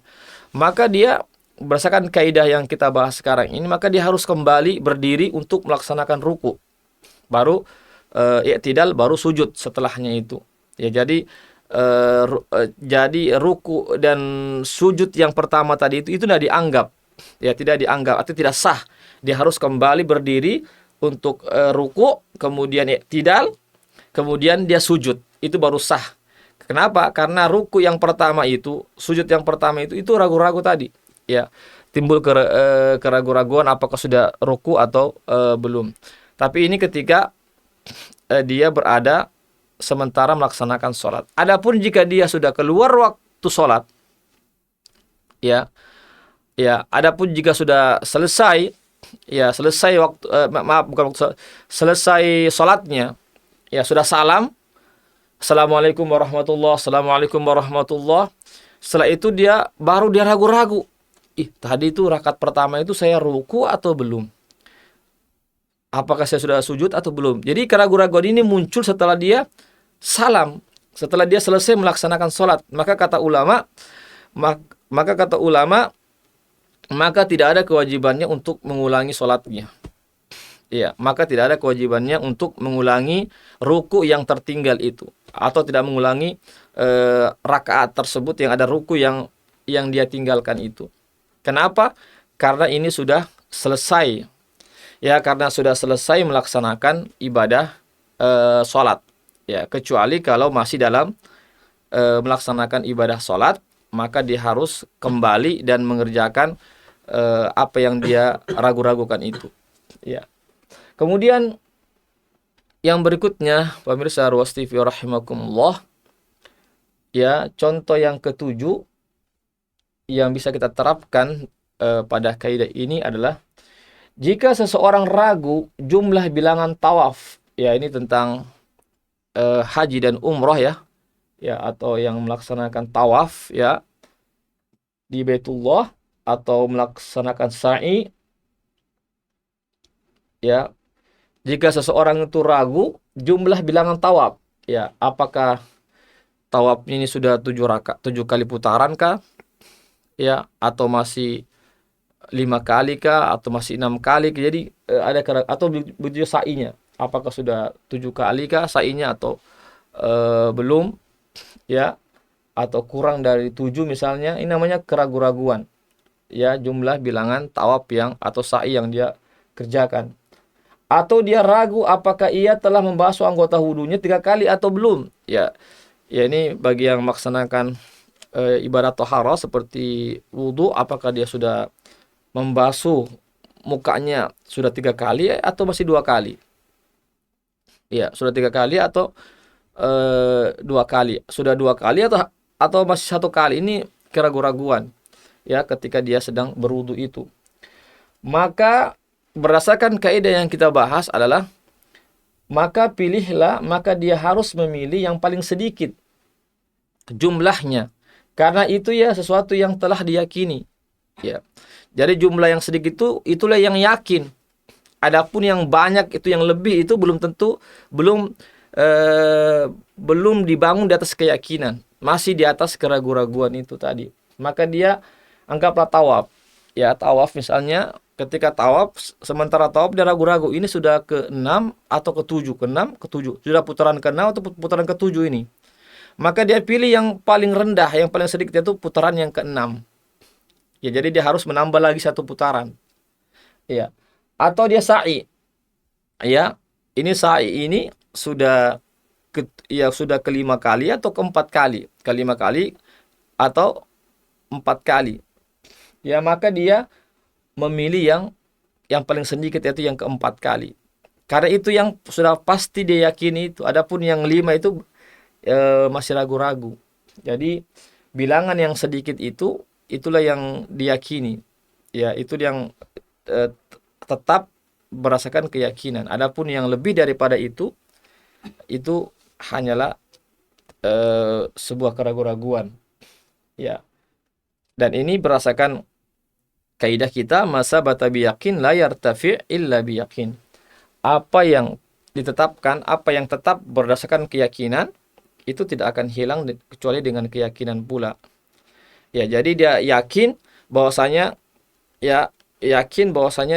Maka dia berdasarkan kaidah yang kita bahas sekarang ini, maka dia harus kembali berdiri untuk melaksanakan ruku. Baru i'tidal, baru sujud setelahnya itu. Ya, jadi ruku dan sujud yang pertama tadi itu tidak dianggap, ya, tidak dianggap atau tidak sah. Dia harus kembali berdiri untuk ruku, kemudian i'tidal, kemudian dia sujud. Itu baru sah. Kenapa? Karena ruku yang pertama itu, sujud yang pertama itu ragu-ragu tadi. Ya, timbul keraguan-raguan apakah sudah ruku atau belum. Tapi ini ketika dia berada sementara melaksanakan sholat. Adapun jika dia sudah keluar waktu sholat, ya, adapun jika sudah selesai, ya, selesai waktu, selesai sholatnya, ya, sudah salam, assalamualaikum warahmatullah, assalamualaikum warahmatullah. Setelah itu dia ragu-ragu. Tadi itu rakaat pertama itu saya ruku atau belum? Apakah saya sudah sujud atau belum? Jadi keraguan-raguan ini muncul setelah dia salam, setelah dia selesai melaksanakan sholat. Maka kata ulama, maka tidak ada kewajibannya untuk mengulangi sholatnya. Ya, maka tidak ada kewajibannya untuk mengulangi ruku yang tertinggal itu, atau tidak mengulangi rakaat tersebut yang ada ruku yang dia tinggalkan itu. Kenapa? Karena ini sudah selesai. Ya, karena sudah selesai melaksanakan ibadah sholat. Ya, kecuali kalau masih dalam melaksanakan ibadah sholat, maka dia harus kembali dan mengerjakan apa yang dia ragu-ragukan itu. Ya. Kemudian yang berikutnya, pemirsa Ruwas TV rahimakumullah, ya, contoh yang ketujuh yang bisa kita terapkan pada kaidah ini adalah jika seseorang ragu jumlah bilangan tawaf. Ya, ini tentang haji dan umroh, ya, atau yang melaksanakan tawaf, ya, di Baitullah atau melaksanakan sa'i, ya. Jika seseorang itu ragu jumlah bilangan tawaf, ya, apakah tawaf ini sudah 7 kali putaran kah, ya, atau masih 5 kali kah, atau masih 6 kali. Jadi ada atau begitu sa'inya, apakah sudah 7 kali kah sa'inya atau belum, ya, atau kurang dari 7 misalnya. Ini namanya keraguan-raguan, ya, jumlah bilangan tawaf yang atau sa'i yang dia kerjakan. Atau dia ragu apakah ia telah membasuh anggota wudunya 3 kali atau belum. Ya, ini bagi yang melaksanakan ibadah tohara seperti wudu, apakah dia sudah membasuh mukanya sudah 3 kali atau masih 2 kali. Ya, sudah 3 kali atau 2 kali. Sudah 2 kali atau masih 1 kali. Ini keraguan-raguan, ya, ketika dia sedang berwudu itu. Maka berdasarkan kaidah yang kita bahas adalah maka dia harus memilih yang paling sedikit jumlahnya, karena itu, ya, sesuatu yang telah diyakini, ya. Jadi jumlah yang sedikit itulah yang yakin. Adapun yang banyak itu, yang lebih itu belum tentu, belum dibangun di atas keyakinan, masih di atas keraguan-raguan itu tadi. Maka dia anggaplah tawaf, ya, tawaf misalnya. Ketika tawaf, sementara tawaf dia ragu-ragu, ini sudah ke-6 atau ke-7, ke-6, ke-7. Sudah putaran ke-6 atau putaran ke-7 ini. Maka dia pilih yang paling rendah, yang paling sedikit, itu putaran yang ke-6. Ya, jadi dia harus menambah lagi 1 putaran. Ya. Atau dia sa'i. Ya, ini sa'i ini sudah sudah ke-5 kali atau ke-4 kali. Ke-5 kali atau 4 kali. Ya, maka dia memilih yang paling sedikit, yaitu yang ke-4 kali. Karena itu yang sudah pasti dia yakini itu. Adapun yang 5 itu masih ragu-ragu. Jadi bilangan yang sedikit itulah yang diyakini. Ya, itu yang tetap berdasarkan keyakinan. Adapun yang lebih daripada itu hanyalah sebuah keraguan-raguan. Ya. Dan ini berdasarkan kaidah kita masa bata biyakin la yartafi illa biyakin. Apa yang ditetapkan, apa yang tetap berdasarkan keyakinan itu tidak akan hilang kecuali dengan keyakinan pula. Ya, jadi dia yakin bahwasanya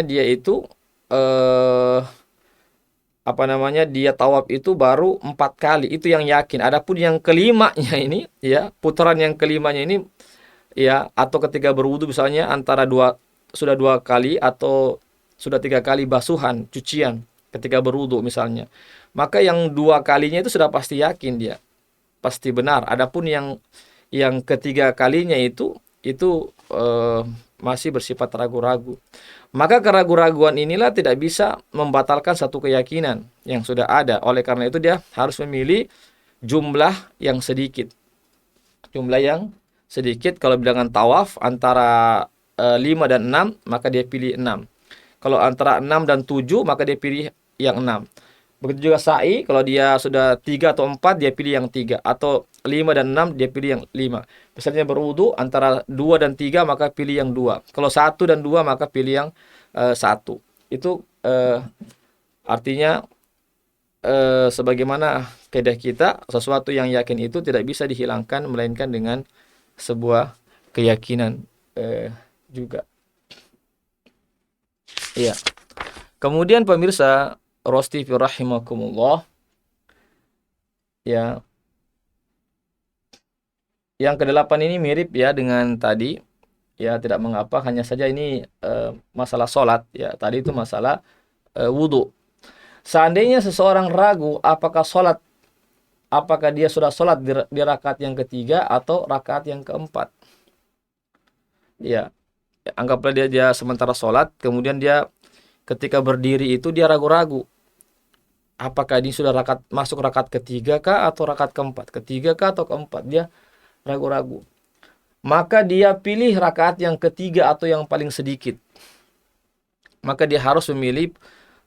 dia itu eh apa namanya, dia tawaf itu baru 4 kali, itu yang yakin. Adapun yang kelimanya ini, ya putaran yang kelimanya ini, ya atau ketika berwudu misalnya antara sudah 2 kali atau sudah 3 kali basuhan cucian ketika berwudu misalnya, maka yang 2 kalinya itu sudah pasti yakin, dia pasti benar. Adapun yang ketiga kalinya itu masih bersifat ragu-ragu. Maka keraguan-raguan inilah tidak bisa membatalkan satu keyakinan yang sudah ada. Oleh karena itu dia harus memilih jumlah yang sedikit. Jumlah yang sedikit, kalau bilangan tawaf antara 5 dan 6, maka dia pilih 6. Kalau antara 6 dan 7, maka dia pilih yang 6. Begitu juga sa'i, kalau dia sudah 3 atau 4, dia pilih yang 3. Atau 5 dan 6, dia pilih yang 5. Misalnya berwudu antara 2 dan 3, maka pilih yang 2. Kalau 1 dan 2, maka pilih yang 1. Itu artinya sebagaimana kaidah kita, sesuatu yang yakin itu tidak bisa dihilangkan melainkan dengan sebuah keyakinan juga. Iya. Kemudian pemirsa Rosti rahimakumullah, ya, yang kedelapan ini mirip ya dengan tadi, ya tidak mengapa, hanya saja ini masalah sholat, ya tadi itu masalah wudhu. Seandainya seseorang ragu apakah dia sudah sholat di rakaat yang ketiga atau rakaat yang keempat, ya anggaplah dia sementara sholat, kemudian dia ketika berdiri itu dia ragu-ragu, apakah ini sudah masuk rakaat ketiga kah atau rakaat keempat, ketiga kah atau keempat, dia ragu-ragu. Maka dia pilih rakaat yang ketiga atau yang paling sedikit. Maka dia harus memilih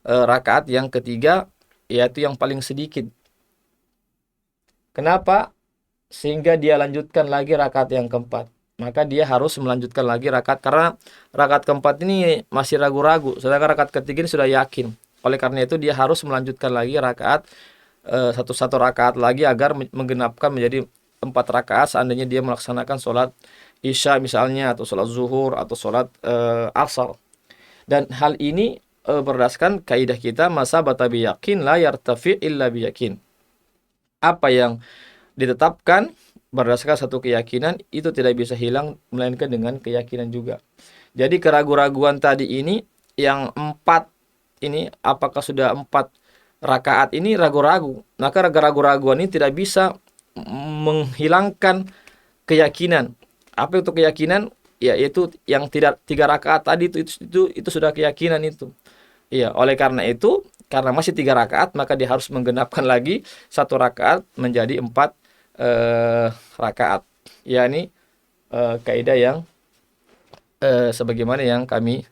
rakaat yang ketiga, yaitu yang paling sedikit. Kenapa? Sehingga dia lanjutkan lagi rakaat yang keempat. Maka dia harus melanjutkan lagi rakaat, karena rakaat keempat ini masih ragu-ragu, sedangkan rakaat ketiga ini sudah yakin. Oleh karena itu dia harus melanjutkan lagi rakaat satu rakaat lagi agar menggenapkan menjadi 4 rakaat seandainya dia melaksanakan sholat isya misalnya, atau sholat zuhur, atau sholat asar. Dan hal ini berdasarkan kaidah kita masa bata biyakin la yartafi illa biyakin. Apa yang ditetapkan berdasarkan satu keyakinan itu tidak bisa hilang melainkan dengan keyakinan juga. Jadi keraguan-raguan tadi ini, yang 4 ini, apakah sudah 4 rakaat ini ragu-ragu, maka ragu-raguan ini tidak bisa menghilangkan keyakinan. Apa itu keyakinan? Yaitu yang tidak 3 rakaat tadi itu sudah keyakinan itu. Iya, oleh karena itu, karena masih 3 rakaat, maka dia harus menggenapkan lagi 1 rakaat menjadi 4 rakaat. Yakni kaidah yang sebagaimana yang kami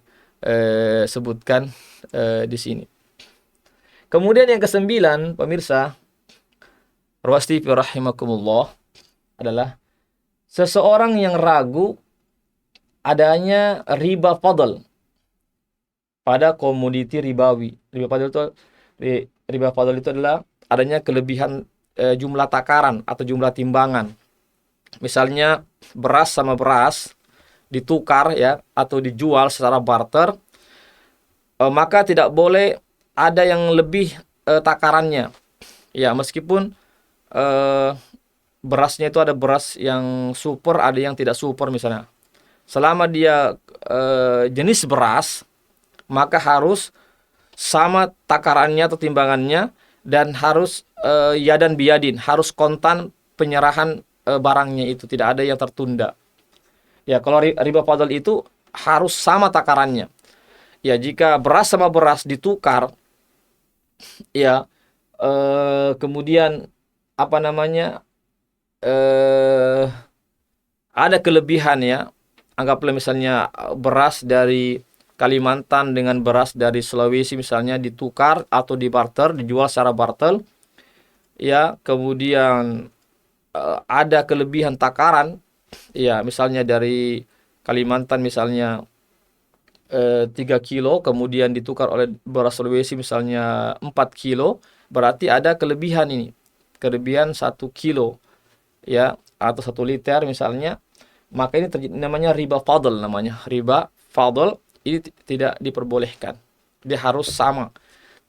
sebutkan di sini. Kemudian yang ke-9, pemirsa Rawasti rahimakumullah, adalah seseorang yang ragu adanya riba fadl pada komoditi ribawi. Riba fadl itu adalah adanya kelebihan jumlah takaran atau jumlah timbangan. Misalnya beras sama beras ditukar, ya, atau dijual secara barter, maka tidak boleh ada yang lebih takarannya. Ya, meskipun berasnya itu ada beras yang super, ada yang tidak super misalnya. Selama dia jenis beras, maka harus sama takarannya atau timbangannya, dan harus yadan biyadin, harus kontan penyerahan barangnya itu, tidak ada yang tertunda. Ya, kalau riba fadl itu harus sama takarannya. Ya, jika beras sama beras ditukar, ya kemudian apa namanya, ada kelebihan, ya, anggaplah misalnya beras dari Kalimantan dengan beras dari Sulawesi misalnya ditukar atau dibarter, dijual secara barter, ya, kemudian ada kelebihan takaran, ya, misalnya dari Kalimantan misalnya 3 kilo kemudian ditukar oleh beras Sulawesi misalnya 4 kilo, berarti ada kelebihan ini. Kelebihan 1 kilo ya atau 1 liter misalnya, maka ini namanya riba fadl namanya. Riba fadl ini tidak diperbolehkan. Dia harus sama.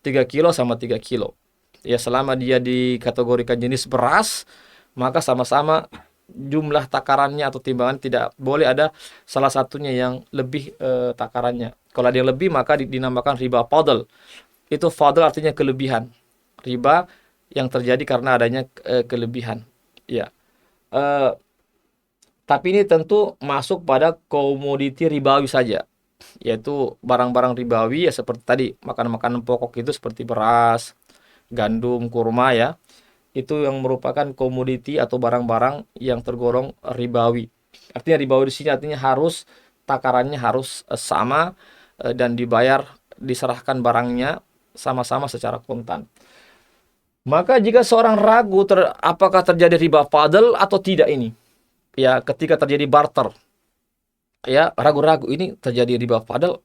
3 kilo sama 3 kilo. Ya selama dia dikategorikan jenis beras, maka sama-sama jumlah takarannya atau timbangan tidak boleh ada salah satunya yang lebih takarannya. Kalau ada yang lebih maka dinamakan riba fadl. Itu fadl artinya kelebihan. Riba yang terjadi karena adanya kelebihan. Ya. Tapi ini tentu masuk pada komoditi ribawi saja, yaitu barang-barang ribawi ya seperti tadi makanan-makanan pokok itu seperti beras, gandum, kurma ya. Itu yang merupakan komoditi atau barang-barang yang tergolong ribawi. Artinya ribawi di sini artinya harus takarannya harus sama dan diserahkan barangnya sama-sama secara kontan. Maka jika seorang ragu apakah terjadi riba fadl atau tidak ini, ya ketika terjadi barter, ya ragu-ragu ini terjadi riba fadl,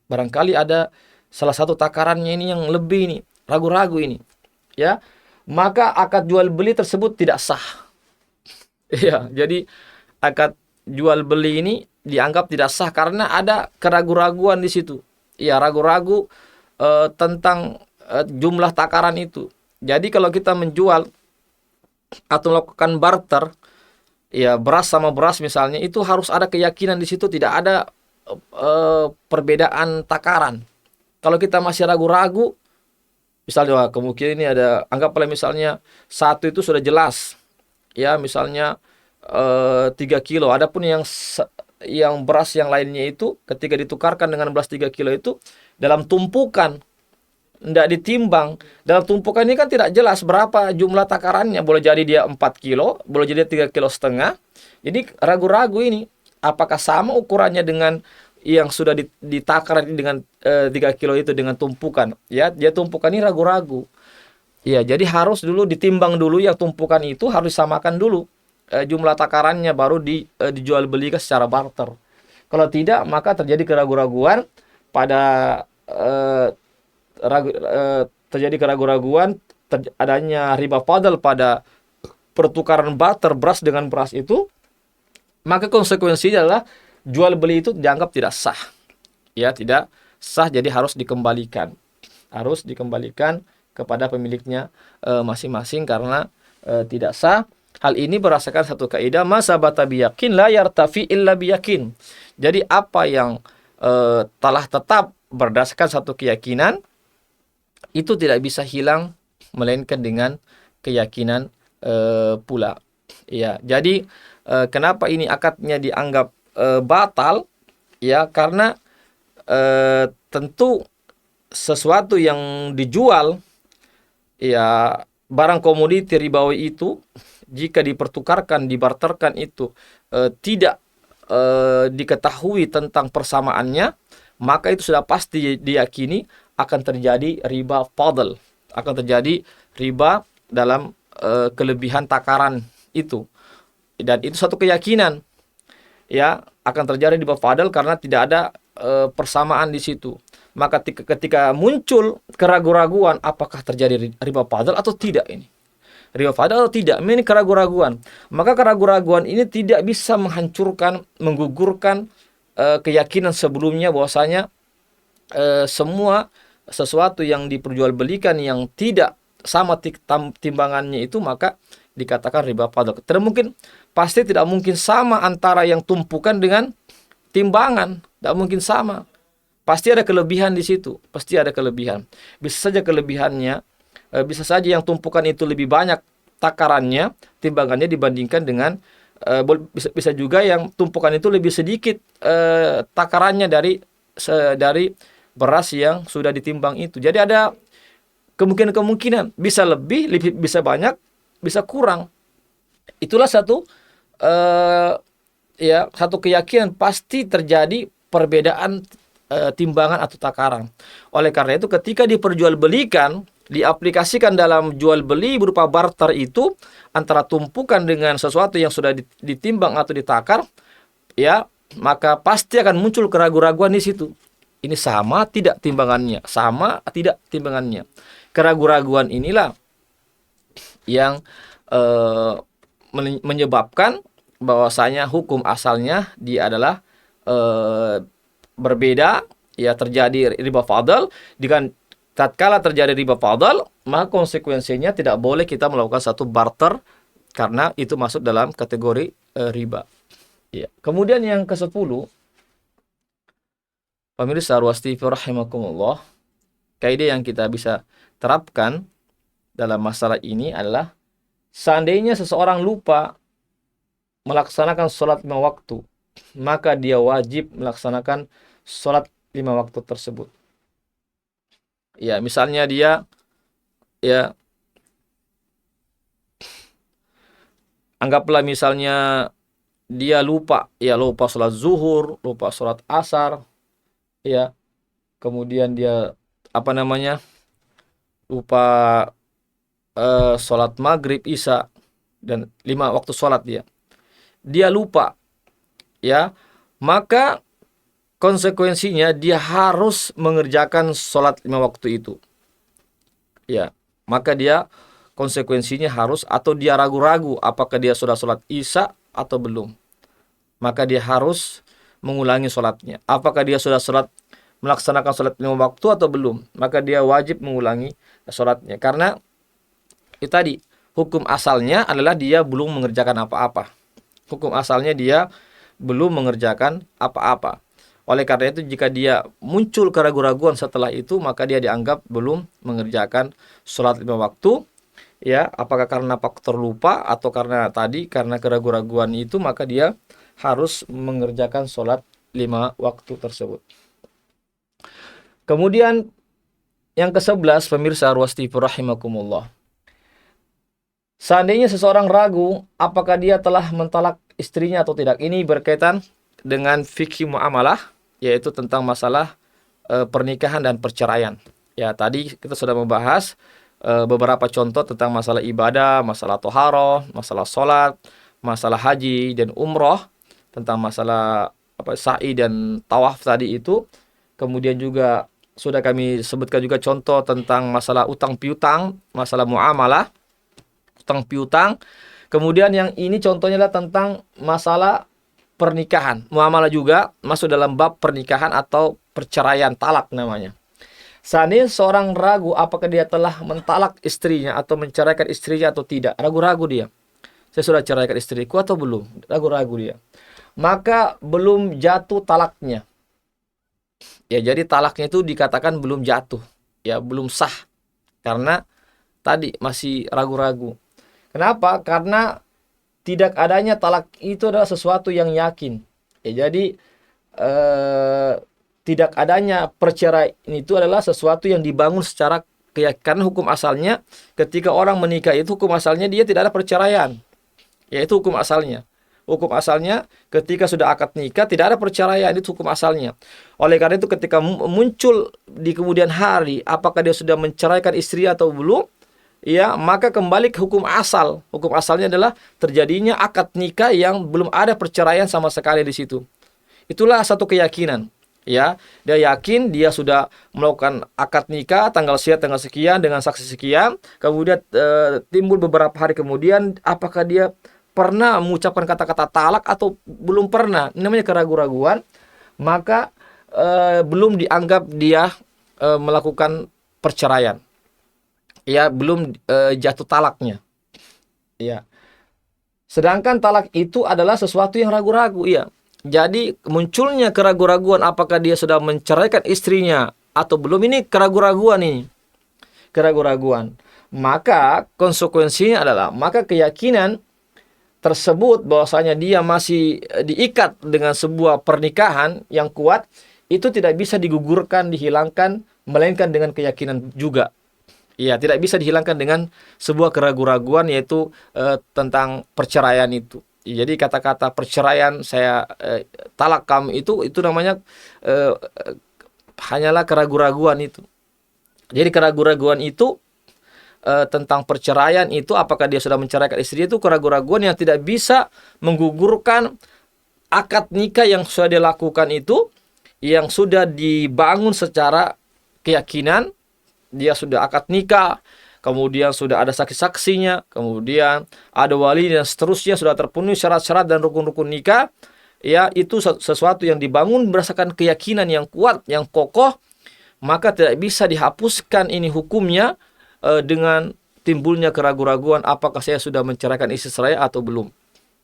barangkali ada salah satu takarannya ini yang lebih ini, ragu-ragu ini, ya maka akad jual beli tersebut tidak sah. Ya, jadi akad jual beli ini dianggap tidak sah karena ada keraguan-raguan di situ. Ya, ragu-ragu tentang jumlah takaran itu. Jadi kalau kita menjual atau melakukan barter, ya beras sama beras misalnya, itu harus ada keyakinan di situ tidak ada perbedaan takaran. Kalau kita masih ragu-ragu, misalnya kemungkinan ini ada, anggaplah misalnya satu itu sudah jelas, ya misalnya 3 kilo. Adapun yang beras yang lainnya itu ketika ditukarkan dengan beras 3 kilo itu dalam tumpukan, tidak ditimbang. Dalam tumpukan ini kan tidak jelas berapa jumlah takarannya. Boleh jadi dia 4 kilo, boleh jadi 3,5 kilo. Jadi ragu-ragu ini apakah sama ukurannya dengan yang sudah ditakar dengan 3 kilo itu dengan tumpukan. Ya, dia tumpukan ini ragu-ragu. Ya, jadi harus dulu ditimbang dulu yang tumpukan itu harus disamakan dulu jumlah takarannya baru dijual belikan secara barter. Kalau tidak maka terjadi keraguan-raguan adanya riba fadl pada pertukaran barter beras dengan beras itu, maka konsekuensinya adalah jual beli itu dianggap tidak sah. Ya, tidak sah, jadi harus dikembalikan. Harus dikembalikan kepada pemiliknya masing-masing karena tidak sah. Hal ini berdasarkan satu kaidah masabata biyakin la yartafi illa biyakin. Jadi apa yang telah tetap berdasarkan satu keyakinan itu tidak bisa hilang melainkan dengan keyakinan pula. Ya, jadi kenapa ini akadnya dianggap batal? Ya, karena tentu sesuatu yang dijual, ya barang komoditi ribawi itu jika dipertukarkan, dibarterkan itu tidak diketahui tentang persamaannya, maka itu sudah pasti diyakini akan terjadi riba fadl, akan terjadi riba dalam kelebihan takaran itu. Dan itu satu keyakinan, ya akan terjadi riba fadl karena tidak ada persamaan di situ. Maka ketika muncul keraguan-raguan apakah terjadi riba fadl atau tidak ini, riba fadl atau tidak, ini keraguan-raguan, maka keraguan-raguan ini tidak bisa menghancurkan, menggugurkan keyakinan sebelumnya bahwasanya semua sesuatu yang diperjualbelikan yang tidak sama timbangannya itu maka dikatakan riba fadl. Pasti tidak mungkin sama antara yang tumpukan dengan timbangan, tidak mungkin sama. Pasti ada kelebihan di situ, pasti ada kelebihan. Bisa saja kelebihannya, bisa saja yang tumpukan itu lebih banyak takarannya, timbangannya dibandingkan dengan bisa juga yang tumpukan itu lebih sedikit takarannya dari beras yang sudah ditimbang itu. Jadi ada kemungkinan bisa lebih, bisa banyak, bisa kurang. Itulah satu keyakinan pasti terjadi perbedaan timbangan atau takaran. Oleh karena itu ketika diperjualbelikan, diaplikasikan dalam jual beli berupa barter itu antara tumpukan dengan sesuatu yang sudah ditimbang atau ditakar, ya maka pasti akan muncul keraguan-raguan di situ. Ini sama tidak timbangannya? Sama tidak timbangannya? Keraguan-raguan inilah yang menyebabkan bahwasanya hukum asalnya dia adalah berbeda, ya, terjadi riba fadl. Dengan tatkala terjadi riba fadl, maka konsekuensinya tidak boleh kita melakukan satu barter karena itu masuk dalam kategori riba. Ya. Kemudian yang ke-10, pemirsa Ruas TV rahimakumullah, kaidah yang kita bisa terapkan dalam masalah ini adalah seandainya seseorang lupa melaksanakan sholat 5 waktu, maka dia wajib melaksanakan sholat 5 waktu tersebut. Ya, misalnya dia, ya, anggaplah misalnya dia lupa, ya, lupa sholat zuhur, lupa sholat asar, ya, kemudian dia lupa sholat maghrib, isya, dan 5 waktu sholat dia lupa, ya, maka konsekuensinya dia harus mengerjakan sholat 5 waktu itu, ya, maka dia konsekuensinya harus, atau dia ragu-ragu apakah dia sudah sholat isya atau belum, maka dia harus mengulangi sholatnya. Apakah dia sudah melaksanakan sholat 5 waktu atau belum, maka dia wajib mengulangi sholatnya, karena itu tadi hukum asalnya adalah dia belum mengerjakan apa-apa. Hukum asalnya dia belum mengerjakan apa-apa. Oleh karena itu, jika dia muncul keraguan-raguan setelah itu, maka dia dianggap belum mengerjakan sholat 5 waktu. Ya, apakah karena faktor lupa atau karena keraguan-raguan itu, maka dia harus mengerjakan sholat 5 waktu tersebut. Kemudian yang ke-11, pemirsa Ruas TV rahimakumullah, seandainya seseorang ragu apakah dia telah mentalak istrinya atau tidak. Ini berkaitan dengan fikih muamalah, yaitu tentang masalah pernikahan dan perceraian. Ya, tadi kita sudah membahas beberapa contoh tentang masalah ibadah, masalah toharoh, masalah sholat, masalah haji dan umroh, tentang masalah sa'i dan tawaf tadi itu. Kemudian juga sudah kami sebutkan juga contoh tentang masalah utang piutang, masalah muamalah utang piutang. Kemudian yang ini contohnya adalah tentang masalah pernikahan. Muamalah juga masuk dalam bab pernikahan atau perceraian, talak namanya. Seandainya seorang ragu apakah dia telah mentalak istrinya atau menceraikan istrinya atau tidak, ragu-ragu dia. Saya sudah ceraikan istriku atau belum? Ragu-ragu dia. Maka belum jatuh talaknya. Ya, jadi talaknya itu dikatakan belum jatuh, ya, belum sah, karena tadi masih ragu-ragu. Kenapa? Karena tidak adanya talak itu adalah sesuatu yang yakin. Ya, jadi tidak adanya perceraian itu adalah sesuatu yang dibangun secara keyakinan. Hukum asalnya ketika orang menikah itu hukum asalnya dia tidak ada perceraian. Yaitu hukum asalnya. Hukum asalnya ketika sudah akad nikah tidak ada perceraian, itu hukum asalnya. Oleh karena itu ketika muncul di kemudian hari apakah dia sudah menceraikan istri atau belum, ya, maka kembali ke hukum asal. Hukum asalnya adalah terjadinya akad nikah yang belum ada perceraian sama sekali di situ. Itulah satu keyakinan. Ya, dia yakin dia sudah melakukan akad nikah tanggal sekian dengan saksi sekian. Kemudian timbul beberapa hari kemudian apakah dia pernah mengucapkan kata-kata talak atau belum pernah. Ini namanya keraguan-raguan. Maka belum dianggap dia melakukan perceraian. Ya, belum jatuh talaknya. Ya. Sedangkan talak itu adalah sesuatu yang ragu-ragu, ya. Jadi munculnya keraguan-raguan apakah dia sudah menceraikan istrinya atau belum, ini keraguan-raguan ini. Keraguan-raguan. Maka konsekuensinya adalah maka keyakinan tersebut bahwasanya dia masih diikat dengan sebuah pernikahan yang kuat itu tidak bisa digugurkan, dihilangkan, melainkan dengan keyakinan juga. Ya, tidak bisa dihilangkan dengan sebuah keraguan-raguan, yaitu tentang perceraian itu. Jadi kata-kata perceraian, saya talak kamu, itu namanya hanyalah keraguan-raguan itu. Jadi keraguan-raguan itu tentang perceraian itu, apakah dia sudah menceraikan istri, itu keraguan-raguan yang tidak bisa menggugurkan akad nikah yang sudah dilakukan itu, yang sudah dibangun secara keyakinan, dia sudah akad nikah, kemudian sudah ada saksi-saksinya, kemudian ada wali dan seterusnya, sudah terpenuhi syarat-syarat dan rukun-rukun nikah, ya itu sesuatu yang dibangun berdasarkan keyakinan yang kuat, yang kokoh, maka tidak bisa dihapuskan ini hukumnya dengan timbulnya keraguan-raguan apakah saya sudah menceraikan istri saya atau belum.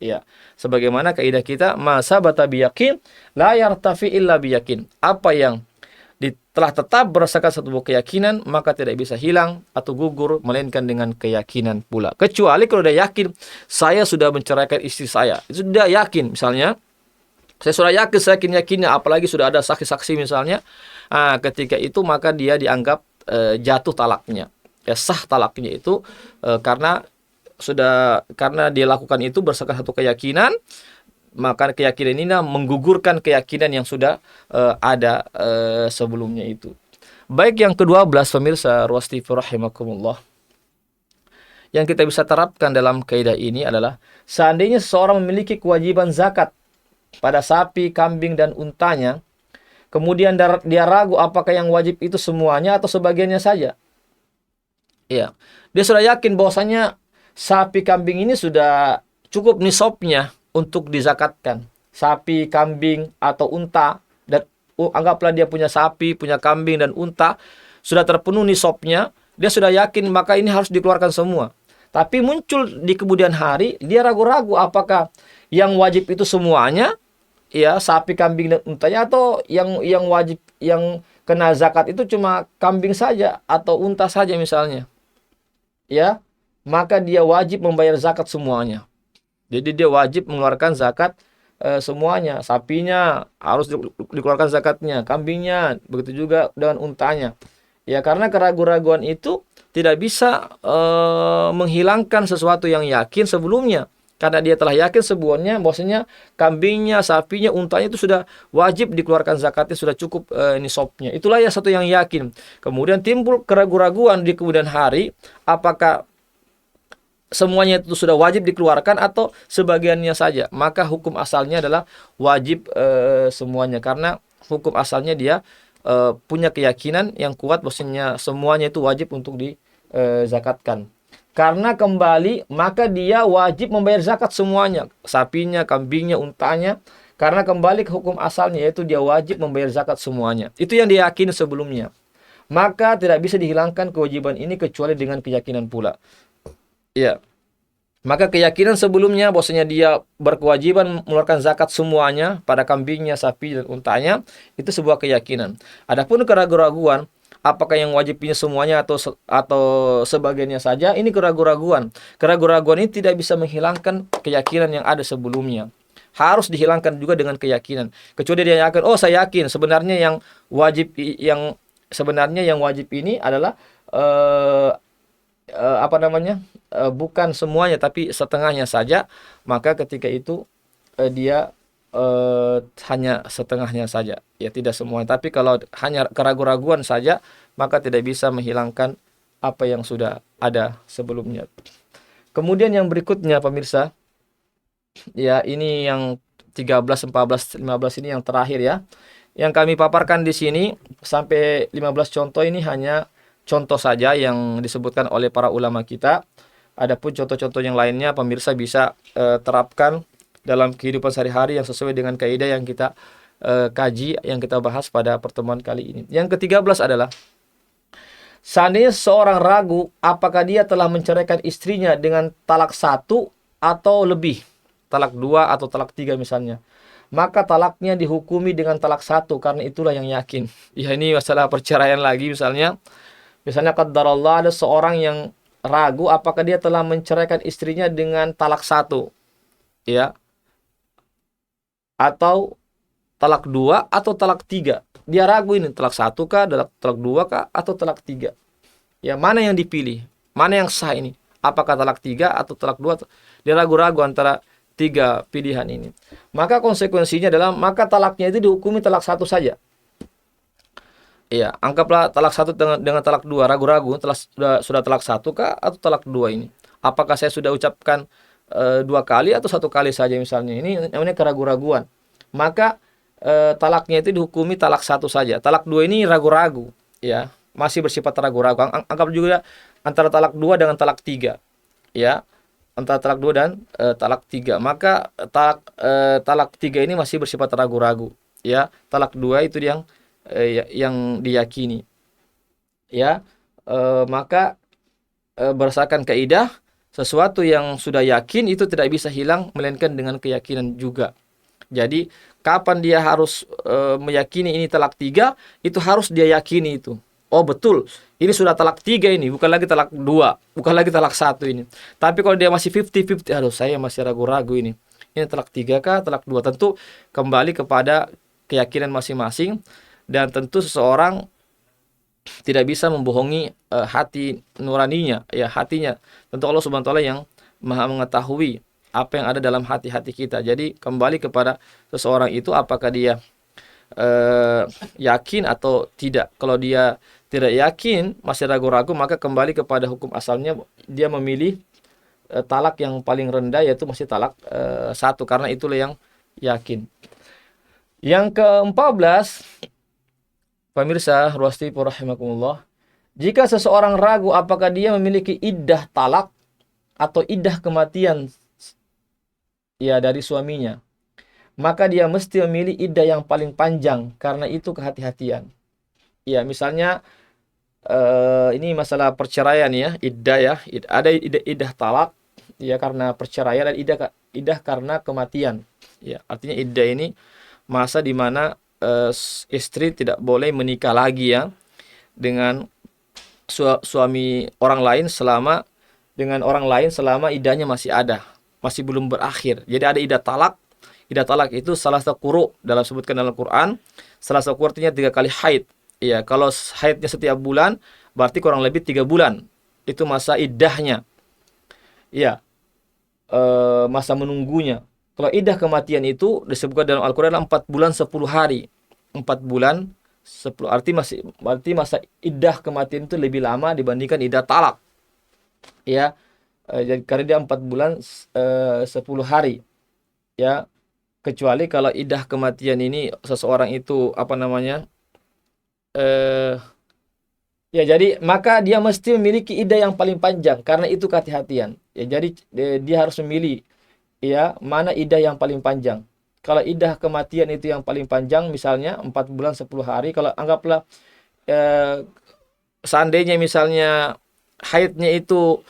Ya, sebagaimana kaidah kita, masa bata biyakin la yartafi illa biyakin. Apa yang telah tetap berdasarkan satu keyakinan, maka tidak bisa hilang atau gugur melainkan dengan keyakinan pula. Kecuali kalau udah yakin saya sudah menceraikan istri saya, itu sudah yakin, misalnya saya sudah yakin, saya yakin-yakinnya, apalagi sudah ada saksi-saksi misalnya, ketika itu maka dia dianggap jatuh talaknya, ya sah talaknya itu karena dia lakukan itu berdasarkan satu keyakinan, maka keyakinan ini menggugurkan keyakinan yang sudah ada sebelumnya itu. Baik, yang ke-12 pemirsa Ruas TV rahimakumullah, yang kita bisa terapkan dalam kaidah ini adalah seandainya seseorang memiliki kewajiban zakat pada sapi, kambing dan untanya, kemudian dia ragu apakah yang wajib itu semuanya atau sebagiannya saja. Ya, dia sudah yakin bahwasanya sapi kambing ini sudah cukup nisabnya untuk dizakatkan. Sapi, kambing atau unta, dan anggaplah dia punya sapi, punya kambing dan unta, sudah terpenuhi nisabnya, dia sudah yakin maka ini harus dikeluarkan semua. Tapi muncul di kemudian hari dia ragu-ragu apakah yang wajib itu semuanya, ya sapi, kambing dan untanya, atau yang wajib, yang kena zakat itu cuma kambing saja atau unta saja misalnya. Ya, maka dia wajib membayar zakat semuanya. Jadi dia wajib mengeluarkan zakat semuanya. Sapinya harus dikeluarkan zakatnya, kambingnya, begitu juga dengan untanya. Ya, karena keraguan-raguan itu tidak bisa menghilangkan sesuatu yang yakin sebelumnya. Karena dia telah yakin sebelumnya bahwasanya kambingnya, sapinya, untanya itu sudah wajib dikeluarkan zakatnya, sudah cukup nisabnya. Itulah yang satu yang yakin. Kemudian timbul keraguan-raguan di kemudian hari, apakah semuanya itu sudah wajib dikeluarkan atau sebagiannya saja. Maka hukum asalnya adalah wajib semuanya. Karena hukum asalnya dia punya keyakinan yang kuat bahwasanya semuanya itu wajib untuk dizakatkan. Karena kembali maka dia wajib membayar zakat semuanya, sapinya, kambingnya, untanya. Karena kembali ke hukum asalnya, yaitu dia wajib membayar zakat semuanya. Itu yang dia yakini sebelumnya. Maka tidak bisa dihilangkan kewajiban ini kecuali dengan keyakinan pula. Ya. Maka keyakinan sebelumnya bahwasanya dia berkewajiban mengeluarkan zakat semuanya pada kambingnya, sapi dan untanya, itu sebuah keyakinan. Adapun keraguan-raguan apakah yang wajibnya semuanya atau sebagiannya saja, ini keraguan-raguan. Keraguan-raguan ini tidak bisa menghilangkan keyakinan yang ada sebelumnya. Harus dihilangkan juga dengan keyakinan. Kecuali dia yakin, oh saya yakin sebenarnya yang wajib ini adalah bukan semuanya tapi setengahnya saja, maka ketika itu dia hanya setengahnya saja, ya tidak semuanya. Tapi kalau hanya keraguan-raguan saja, maka tidak bisa menghilangkan apa yang sudah ada sebelumnya. Kemudian yang berikutnya pemirsa, ya ini yang 13, 14, 15 ini yang terakhir ya. Yang kami paparkan di sini sampai 15 contoh ini hanya contoh saja yang disebutkan oleh para ulama kita. Adapun contoh-contoh yang lainnya pemirsa bisa terapkan dalam kehidupan sehari-hari yang sesuai dengan kaidah yang kita kaji, yang kita bahas pada pertemuan kali ini. Yang ke-13 adalah seandainya seseorang ragu apakah dia telah menceraikan istrinya dengan talak 1 atau lebih, talak 2 atau talak 3 misalnya, maka talaknya dihukumi dengan talak 1 karena itulah yang yakin. Ya ini masalah perceraian lagi misalnya. Misalnya qadarullah ada seorang yang ragu apakah dia telah menceraikan istrinya dengan talak 1, ya, atau talak 2 atau talak 3. Dia ragu ini talak 1 kah, talak 2 kah, atau talak 3. Ya, mana yang dipilih? Mana yang sah ini? Apakah talak 3 atau talak 2? Dia ragu-ragu antara 3 pilihan ini. Maka konsekuensinya adalah maka talaknya itu dihukumi talak 1 saja. Ya, anggaplah talak 1 dengan talak 2, ragu-ragu sudah talak 1 kah atau talak 2 ini? Apakah saya sudah ucapkan 2 kali atau 1 kali saja misalnya? Ini namanya keraguan-raguan. Maka talaknya itu dihukumi talak satu saja. Talak dua ini ragu-ragu, ya, masih bersifat ragu-ragu. Anggap juga antara talak dua dengan talak tiga, ya, antara talak dua dan talak tiga. Maka talak tiga ini masih bersifat ragu-ragu, ya. Talak dua itu yang diyakini, ya. Maka berdasarkan kaidah, sesuatu yang sudah yakin itu tidak bisa hilang melainkan dengan keyakinan juga. Jadi kapan dia harus meyakini ini talak tiga, itu harus dia yakini itu. Oh betul, ini sudah talak tiga ini, bukan lagi talak dua, bukan lagi talak satu ini. Tapi kalau dia masih 50-50, aduh saya masih ragu-ragu ini. Ini talak tiga kah, talak dua? Tentu kembali kepada keyakinan masing-masing. Dan tentu seseorang tidak bisa membohongi hati nuraninya, ya, hatinya. Tentu Allah Subhanahu wa taala yang Maha mengetahui apa yang ada dalam hati-hati kita. Jadi kembali kepada seseorang itu apakah dia yakin atau tidak. Kalau dia tidak yakin, masih ragu-ragu, maka kembali kepada hukum asalnya, dia memilih talak yang paling rendah, yaitu masih talak satu, karena itulah yang yakin. Yang ke-14, pemirsa Ruwasti rahimakumullah, jika seseorang ragu apakah dia memiliki iddah talak atau iddah kematian, ya, dari suaminya, maka dia mesti memilih iddah yang paling panjang, karena itu kehati-hatian. Ya, misalnya ini masalah perceraian, ya, iddah, ya, ada iddah talak, ya, karena perceraian, dan iddah karena kematian. Ya, artinya iddah ini masa di mana istri tidak boleh menikah lagi, ya, dengan suami orang lain selama iddahnya masih ada, masih belum berakhir. Jadi ada iddah talak. Iddah talak itu salah satu quru dalam sebutkan dalam Quran. Salah satu quru artinya 3 kali haid. Ya, kalau haidnya setiap bulan, berarti kurang lebih 3 bulan. Itu masa iddahnya. Ya, masa menunggunya. Kalau iddah kematian itu disebutkan dalam Al-Quran 4 bulan 10 hari. 4 bulan 10, berarti masa iddah kematian itu lebih lama dibandingkan iddah talak. Ya, jadi karena dia 4 bulan 10 hari. Ya, kecuali kalau iddah kematian ini seseorang itu ya, jadi maka dia mesti memiliki iddah yang paling panjang, karena itu kehati-hatian. Ya, jadi dia harus memilih, ya, mana iddah yang paling panjang. Kalau iddah kematian itu yang paling panjang, misalnya 4 bulan 10 hari, kalau anggaplah seandainya misalnya haidnya itu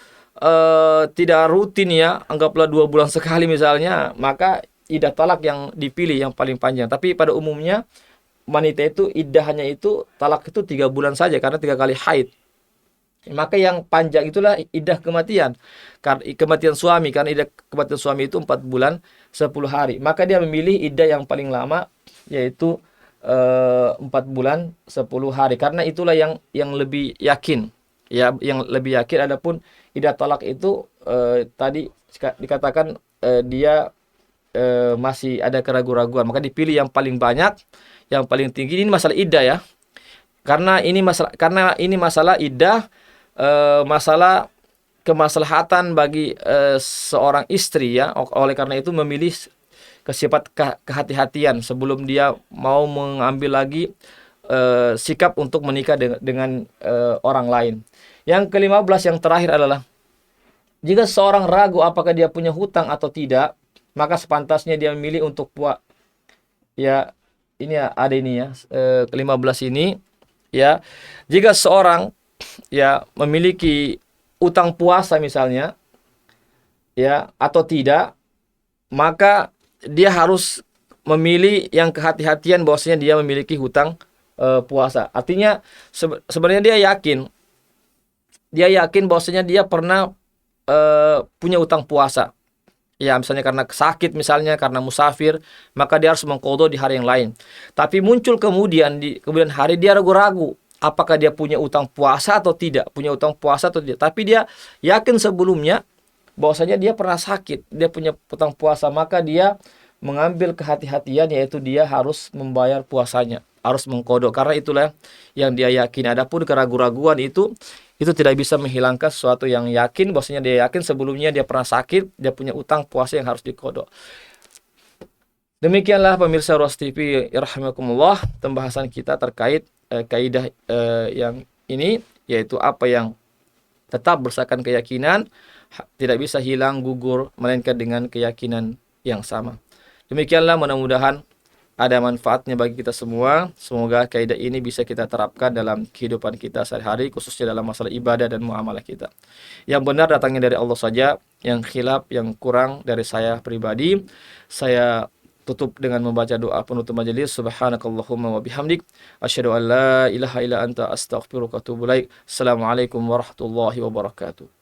tidak rutin, ya, anggaplah 2 bulan sekali misalnya, maka iddah talak yang dipilih yang paling panjang. Tapi pada umumnya wanita itu iddahnya itu talak itu 3 bulan saja, karena 3 kali haid. Maka yang panjang itulah iddah kematian, kematian suami, karena iddah kematian suami itu 4 bulan 10 hari. Maka dia memilih iddah yang paling lama, yaitu 4 bulan 10 hari, karena itulah yang lebih yakin, ya, yang lebih yakin. Adapun iddah talak itu tadi dikatakan dia masih ada keraguan-raguan, maka dipilih yang paling banyak, yang paling tinggi. Ini masalah iddah, ya, karena ini masalah iddah, masalah kemaslahatan bagi seorang istri, ya. Oleh karena itu memilih kesifat kehati-hatian sebelum dia mau mengambil lagi sikap untuk menikah dengan orang lain. Yang ke-15 yang terakhir adalah jika seorang ragu apakah dia punya hutang atau tidak, maka sepantasnya dia memilih untuk ya, ini ada ini, ya, ke-15 ini, ya, jika seorang, ya, memiliki utang puasa misalnya, ya, atau tidak, maka dia harus memilih yang kehati-hatian bahwasanya dia memiliki hutang puasa. Artinya sebenarnya dia yakin bahwasanya dia pernah punya utang puasa. Ya, misalnya karena sakit, misalnya karena musafir, maka dia harus mengqadha di hari yang lain. Tapi muncul kemudian di kemudian hari dia ragu-ragu apakah dia punya utang puasa atau tidak, Tapi dia yakin sebelumnya bahwasanya dia pernah sakit, dia punya utang puasa, maka dia mengambil kehati-hatian, yaitu dia harus membayar puasanya, harus mengqadha, karena itulah yang dia yakin. Adapun keraguan-raguan itu tidak bisa menghilangkan sesuatu yang yakin, bahwasanya dia yakin sebelumnya dia pernah sakit, dia punya utang puasa yang harus diqadha. Demikianlah pemirsa Ruas TV rahimakumullah, pembahasan kita terkait kaidah yang ini, yaitu apa yang tetap berdasarkan keyakinan tidak bisa hilang gugur melainkan dengan keyakinan yang sama. Demikianlah, mudah-mudahan ada manfaatnya bagi kita semua. Semoga kaidah ini bisa kita terapkan dalam kehidupan kita sehari-hari, khususnya dalam masalah ibadah dan muamalah kita. Yang benar datangnya dari Allah saja, yang khilaf, yang kurang dari saya pribadi. Saya tutup dengan membaca doa penutup majelis. Subhanakallahumma wa bihamdik, asyhadu an la ilaha illa anta, astaghfiruka wa atubu ilaik. Assalamualaikum warahmatullahi wabarakatuh.